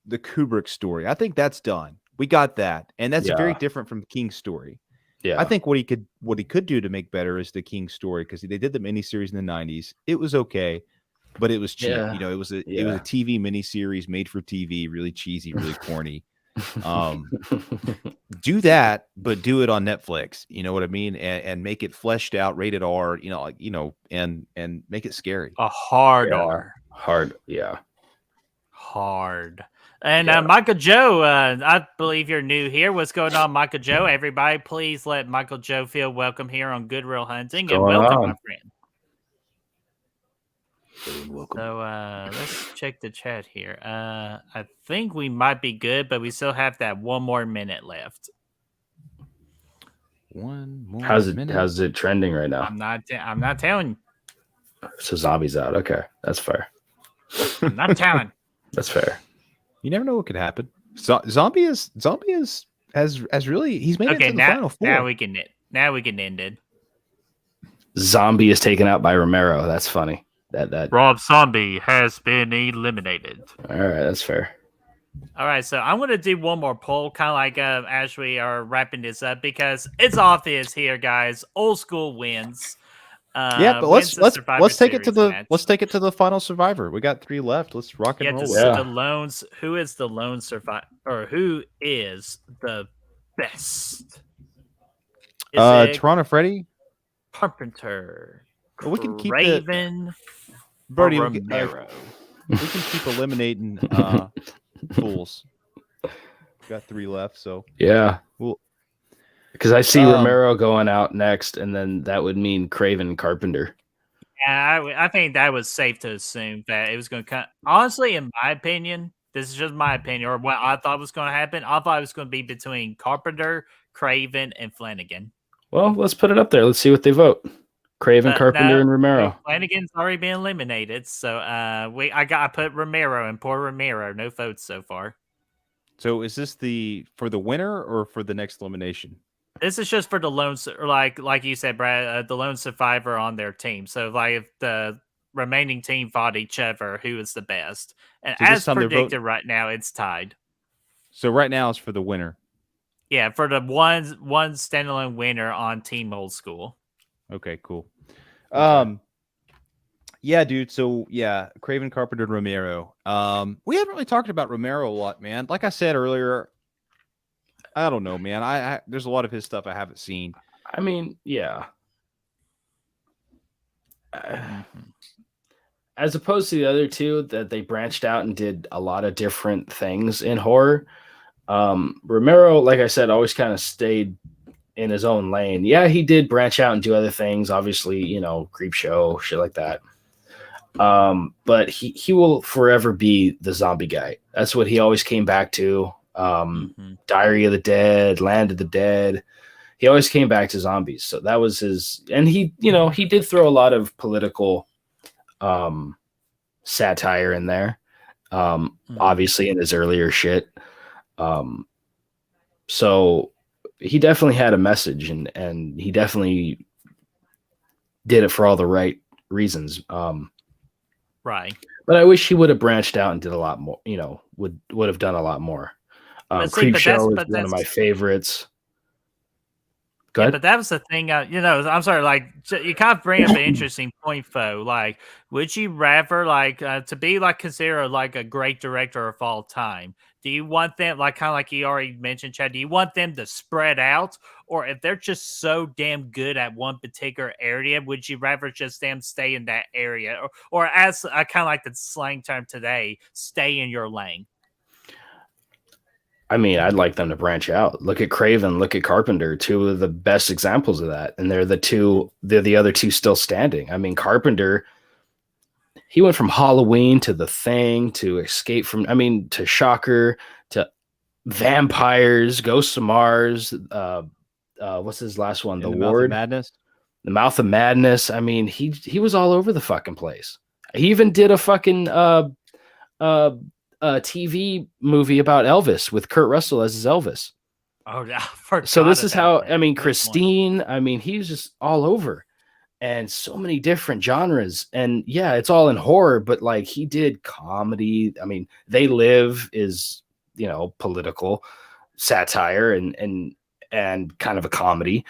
Kubrick story. I think that's done. We got that, and that's very different from King's story. Yeah, I think what he could do to make better is the King story, because they did the miniseries in the 90s. It was okay, but it was cheap. Yeah. It was a TV miniseries made for TV, really cheesy, really corny. Do that, but do it on Netflix. You know what I mean? And make it fleshed out, rated R. And make it scary. A hard R. Hard, yeah. Hard. And Michael Joe, I believe you're new here. What's going on, Michael Joe? Everybody, please let Michael Joe feel welcome here on Good Real Hunting. And welcome, my friend. Welcome. So let's check the chat here. I think we might be good, but we still have that one more minute left. One more minute. How's it trending right now? I'm not telling you. So zombies out. Okay, that's fair. I'm not telling. That's fair. You never know what could happen. Zombie has really he's made it to the final four. Now we can end it. Zombie is taken out by Romero. That's funny. That Rob Zombie has been eliminated. All right, that's fair. All right, so I'm going to do one more poll, kind of like as we are wrapping this up, because it's obvious here, guys. Old school wins. Yeah, but let's take it to the final survivor. We got 3 left. Let's rock and roll. Who is the lone survivor, or who is the best? Toronto Freddy, Carpenter. Well, we can keep Raven, Brody. Romero. We can keep eliminating fools. We got 3 left, so yeah. Because I see Romero going out next, and then that would mean Craven Carpenter. Yeah, I think that was safe to assume that it was going to come. Honestly, in my opinion, this is just my opinion, or what I thought was going to happen. I thought it was going to be between Carpenter, Craven, and Flanagan. Well, let's put it up there. Let's see what they vote. Craven, Carpenter, and Romero. Flanagan's already been eliminated, so I put Romero, and poor Romero, no votes so far. So is this for the winner or for the next elimination? This is just for the lone, like you said, Brad, the lone survivor on their team. So, like, if the remaining team fought each other, who is the best? And so as predicted, right now it's tied. So right now it's for the winner. Yeah, for the one standalone winner on Team Old School. Okay, cool. Okay. Yeah, dude. So yeah, Craven, Carpenter, and Romero. We haven't really talked about Romero a lot, man. Like I said earlier. I don't know, man. I there's a lot of his stuff I haven't seen. I mean, yeah. As opposed to the other two that they branched out and did a lot of different things in horror, Romero, like I said, always kind of stayed in his own lane. Yeah, he did branch out and do other things. Obviously, Creep Show, shit like that. But he will forever be the zombie guy. That's what he always came back to. Diary of the Dead, Land of the Dead. He always came back to zombies. So that was his, and he did throw a lot of political satire in there. Obviously in his earlier shit. So he definitely had a message and he definitely did it for all the right reasons. Right. But I wish he would have branched out and did a lot more, would have done a lot more. Creep Show is one of my favorites. Go ahead. But that was the thing. I'm sorry. Like, you kind of bring up an interesting point, Fo. Like, would you rather to be considered like a great director of all time? Do you want them kind of like you already mentioned, Chad? Do you want them to spread out, or if they're just so damn good at one particular area, would you rather just them stay in that area, or as kind of like the slang term today, stay in your lane? I mean, I'd like them to branch out. Look at Craven, look at Carpenter, 2 of the best examples of that. And they're the other 2 still standing. I mean, Carpenter, he went from Halloween to The Thing to to Shocker to Vampires, Ghosts of Mars. What's his last one? The Ward. Madness. The Mouth of Madness. I mean, he was all over the fucking place. He even did a fucking TV movie about Elvis with Kurt Russell as his Elvis. Oh, yeah. So this is how, Christine, he's just all over and so many different genres. And yeah, it's all in horror, but he did comedy. I mean, They Live is, political satire and kind of a comedy.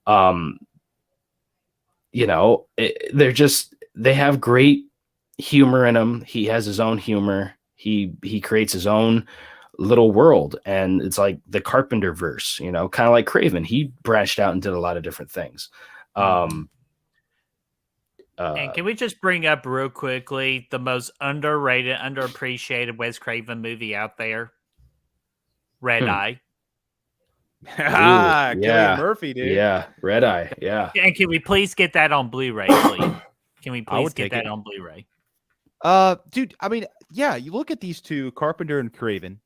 They have great humor in them. He has his own humor. He creates his own little world, and it's like the Carpenter verse, kind of like Craven. He branched out and did a lot of different things. And can we just bring up real quickly the most underrated, underappreciated Wes Craven movie out there? Red Eye. Cillian Murphy, dude. Yeah, Red Eye. Yeah. And can we please get that on Blu-ray, please? Can we I please would get take that it. on Blu-ray? Dude, I mean, yeah, you look at these two, Carpenter and Craven,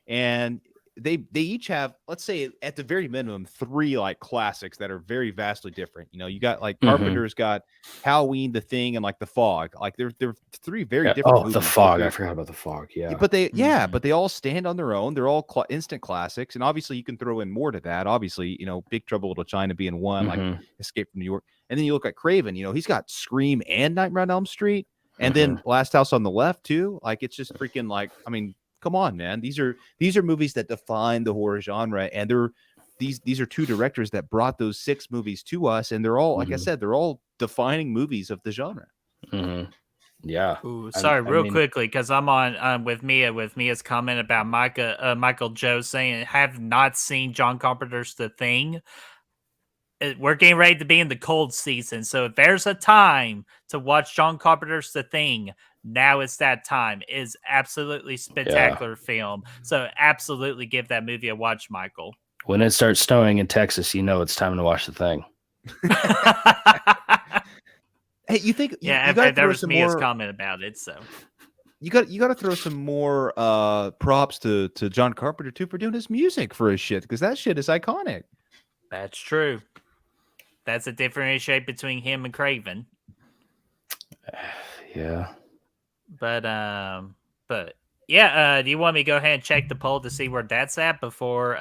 and they each have, let's say, at the very minimum, 3 like classics that are very vastly different. You know, you got like Carpenter's got Halloween, The Thing, and like The Fog. Like they're 3 very different movies. The Fog. I forgot about The Fog. Yeah. But they all stand on their own. They're all instant classics. And obviously you can throw in more to that. Obviously, you know, Big Trouble in Little China being one, like Escape from New York. And then you look at Craven, you know, he's got Scream and Nightmare on Elm Street. And then Last House on the Left too. Like it's just freaking like, I mean, come on, man. These are movies that define the horror genre, and these are 2 directors that brought those 6 movies to us, and they're all, like I said, they're all defining movies of the genre. Yeah. Ooh, sorry, real quickly, because I'm on with Mia's comment about Michael Joe saying have not seen John Carpenter's The Thing. We're getting ready to be in the cold season, so if there's a time to watch John Carpenter's The Thing, now it's that time. It is absolutely spectacular film, so absolutely give that movie a watch, Michael. When it starts snowing in Texas, you know it's time to watch The Thing. Hey, you think? Yeah, there was Mia's comment about it, so you got to throw some more props to John Carpenter too for doing his music for his shit, because that shit is iconic. That's true. That's a differentiate between him and Craven. Yeah. But yeah, do you want me to go ahead and check the poll to see where that's at before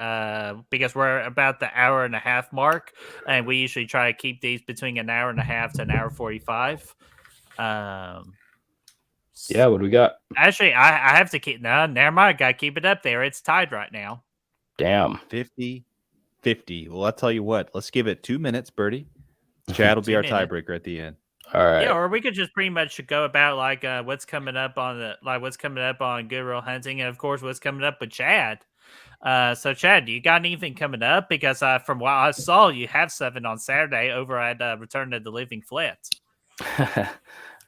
because we're about the hour and a half mark, and we usually try to keep these between an hour and a half to an hour 45. Yeah, what do we got? Actually, I have to keep never mind, I gotta keep it up there. It's tied right now. Damn. 50. Well, I'll tell you what. Let's give it 2 minutes, Birdie. Chad will be our tiebreaker at the end. All right. Yeah, or we could just pretty much go about like what's coming up on Good Will Hunting, and of course what's coming up with Chad. So Chad, do you got anything coming up? Because from what I saw, you have 7 on Saturday over at Return of the Living Flit.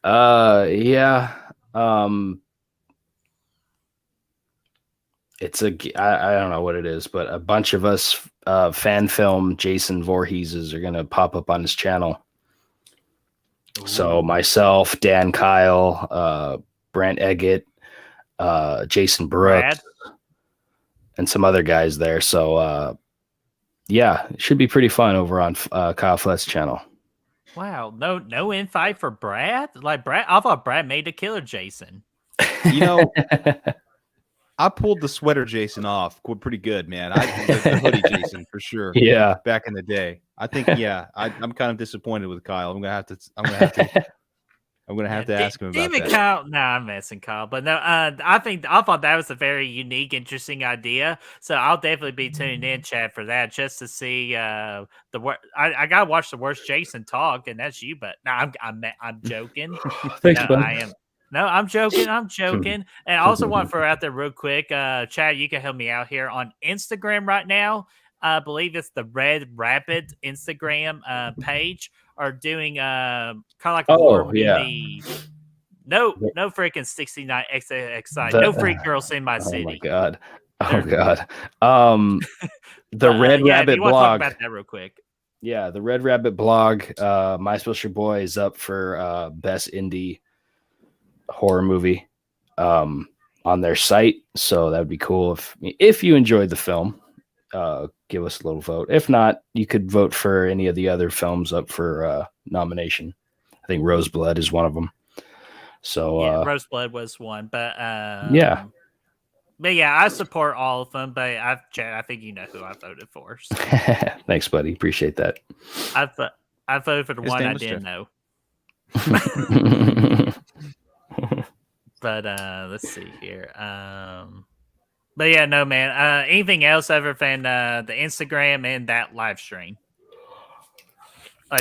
Yeah. It's I don't know what it is, but a bunch of us fan film Jason Voorheeses are gonna pop up on his channel. Ooh. So myself, Dan Kyle, Brent Eggett, Jason Brooks, and some other guys there. So yeah, it should be pretty fun over on Kyle Flett's channel. Wow, no invite for Brad? Like Brad, I thought Brad made a killer Jason. You know, I pulled the sweater Jason off pretty good, man. The hoodie Jason for sure. Yeah, back in the day. I think I'm kind of disappointed with Kyle. I'm gonna have to ask him about that. Kyle, no, I'm messing, Kyle. But no, I thought that was a very unique, interesting idea. So I'll definitely be tuning in, Chad, for that, just to see I gotta watch the worst Jason talk, and that's you. But no, I'm joking. Thanks, no, buddy. I am. No, I'm joking. And I also want to throw out there real quick, Chad, you can help me out here on Instagram right now. I believe it's the Red Rabbit Instagram page are doing kind of like a horror movie. No freaking 69 XXX. No freak girls in my city. Oh my god. The Red Rabbit blog. Talk about that real quick. Yeah, the Red Rabbit blog. My Special Boy is up for best indie horror movie on their site, so that would be cool if you enjoyed the film. Give us a little vote. If not, you could vote for any of the other films up for nomination. I think Roseblood is one of them. So yeah, Roseblood was one, but yeah, I support all of them. But I think you know who I voted for. So. Thanks, buddy. Appreciate that. I voted for the one I didn't know. But let's see here. But yeah, no, man. Anything else other than the Instagram and that live stream?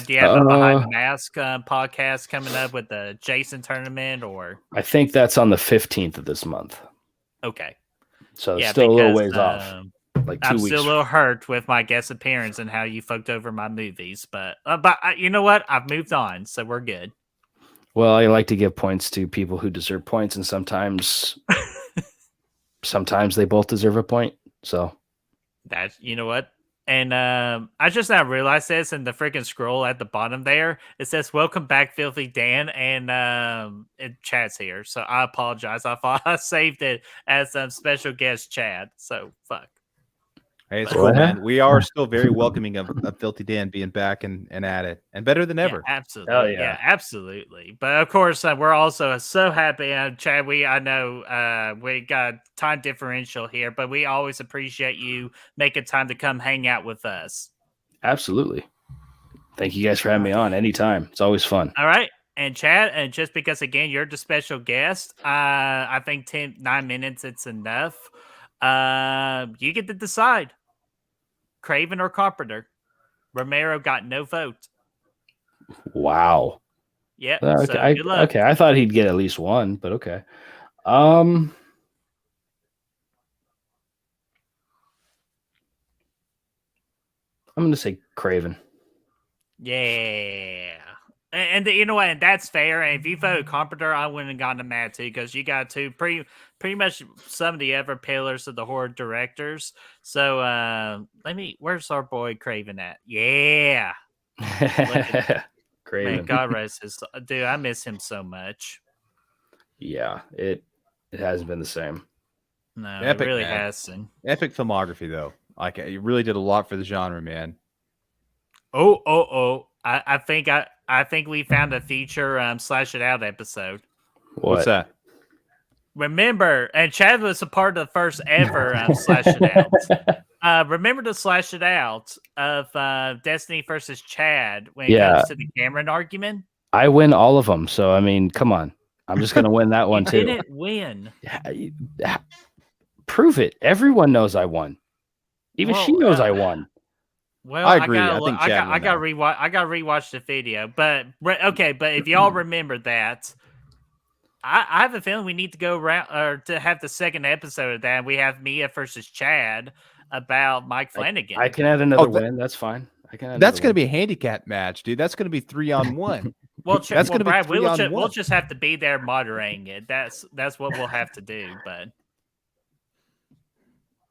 Do you have a Behind the Mask podcast coming up with the Jason tournament, or? I think that's on the 15th of this month. Okay. So yeah, still a little ways off. Like 2 I'm weeks. Still a little hurt with my guest appearance and how you fucked over my movies, but you know what? I've moved on, so we're good. Well, I like to give points to people who deserve points, and sometimes they both deserve a point. So That's, you know what? And I just now realized this, and the freaking scroll at the bottom there, it says "Welcome back, Filthy Dan," and Chad's here. So I apologize. I thought I saved it as special guest Chad. So fuck. Hey, it's cool, man. We are still very welcoming of Filthy Dan being back and at it, and better than ever. Yeah, absolutely. Hell yeah. Yeah, absolutely. But of course, we're also so happy. Chad, I know we got time differential here, but we always appreciate you making time to come hang out with us. Absolutely. Thank you guys for having me on anytime. It's always fun. All right. And Chad, and just because, again, you're the special guest, I think 9 minutes, it's enough. You get to decide. Craven or Carpenter. Romero got no vote. Wow. Yeah. Okay, So good luck. okay. I thought he'd get at least one, but okay. I'm gonna say Craven. Yeah. And you know what? And that's fair. And if you voted Carpenter, I wouldn't have gotten mad too, because you got two pretty much some of the other pillars of the horror directors. So where's our boy Craven at? Yeah. Craven. Man, God rest his dude. I miss him so much. Yeah, it hasn't been the same. No, Epic, it really man. hasn't. Epic filmography, though. Like, you really did a lot for the genre, man. Oh! I think we found a feature Slash It Out episode. What's that? Remember, and Chad was a part of the first ever Slash It Out. Remember to Slash It Out of Destiny versus Chad when it comes to the Cameron argument? I win all of them, so I mean, come on. I'm just gonna win that one too. You didn't win. Prove it. Everyone knows I won. Even she knows I won. Well, I agree. I think got to rewatch. I got to rewatch the video. But okay, but if y'all remember that, I have a feeling we need to go around or to have the second episode of that. We have Mia versus Chad about Mike Flanagan. I can add another win. That's fine. That's going to be a handicap match, dude. That's going to be 3-on-1. Well, that's going to be 3-on-1. We'll just have to be there moderating it. That's what we'll have to do. But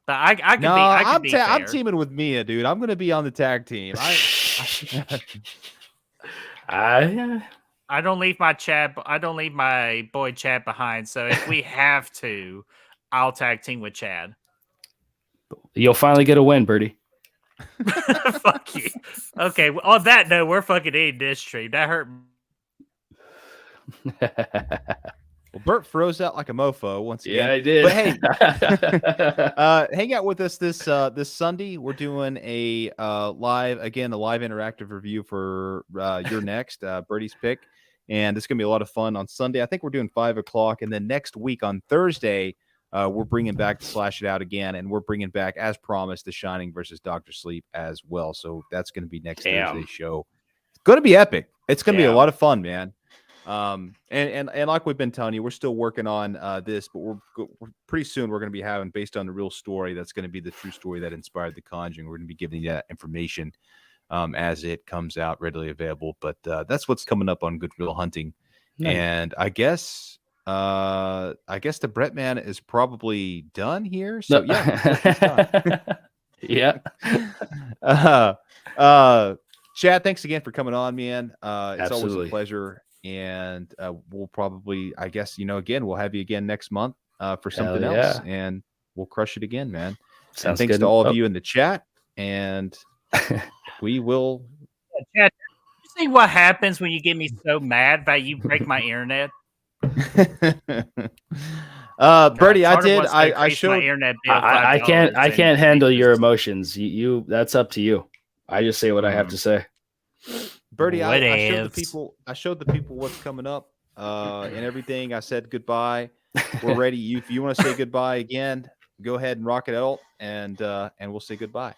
I can be fair. I'm teaming with Mia, dude. I'm going to be on the tag team. I don't leave my Chad. I don't leave my boy Chad behind. So if we have to, I'll tag team with Chad. You'll finally get a win, Birdie. Fuck you. Okay. Well, on that note, we're fucking eating this stream. That hurt. Well, Bert froze out like a mofo once again. Yeah, I did. But hey, hang out with us this Sunday. We're doing a live interactive review for your next Birdie's pick, and it's gonna be a lot of fun on Sunday. I think we're doing 5:00, and then next week on Thursday, we're bringing back to Slash It Out again, and we're bringing back, as promised, The Shining versus Dr. Sleep as well. So that's gonna be next Thursday's show. It's gonna be epic. It's gonna be a lot of fun, man. And like we've been telling you, we're still working on this, but we're pretty soon we're going to be having, based on the real story, that's going to be the true story that inspired The Conjuring. We're going to be giving you that information as it comes out readily available. But that's what's coming up on Good Real Hunting. Nice. And I guess the Brett man is probably done here. So yeah. Chad, thanks again for coming on, man. It's Absolutely. Always a pleasure. And we'll probably, I guess, again, we'll have you again next month for something else, and we'll crush it again, man. Sounds and thanks good. to all of you in the chat, and we will. Chad, you see what happens when you get me so mad that you break my internet? Birdie, I showed my internet bill. I can't handle your emotions. You that's up to you. I just say what I have to say. Birdie, I showed the people what's coming up and everything. I said goodbye. We're ready. If you want to say goodbye again, go ahead and rock it out, and we'll say goodbye.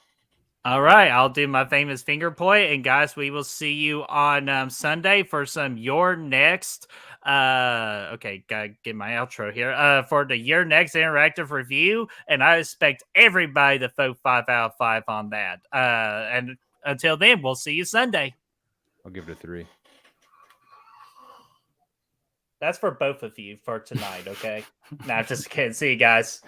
All right, I'll do my famous finger point, and guys, we will see you on Sunday for some Your Next. Okay, gotta get my outro here. For the Your Next interactive review, and I expect everybody to vote 5 out of 5 on that. And until then, we'll see you Sunday. I'll give it a 3. That's for both of you for tonight, okay? Now, just kidding. See you guys.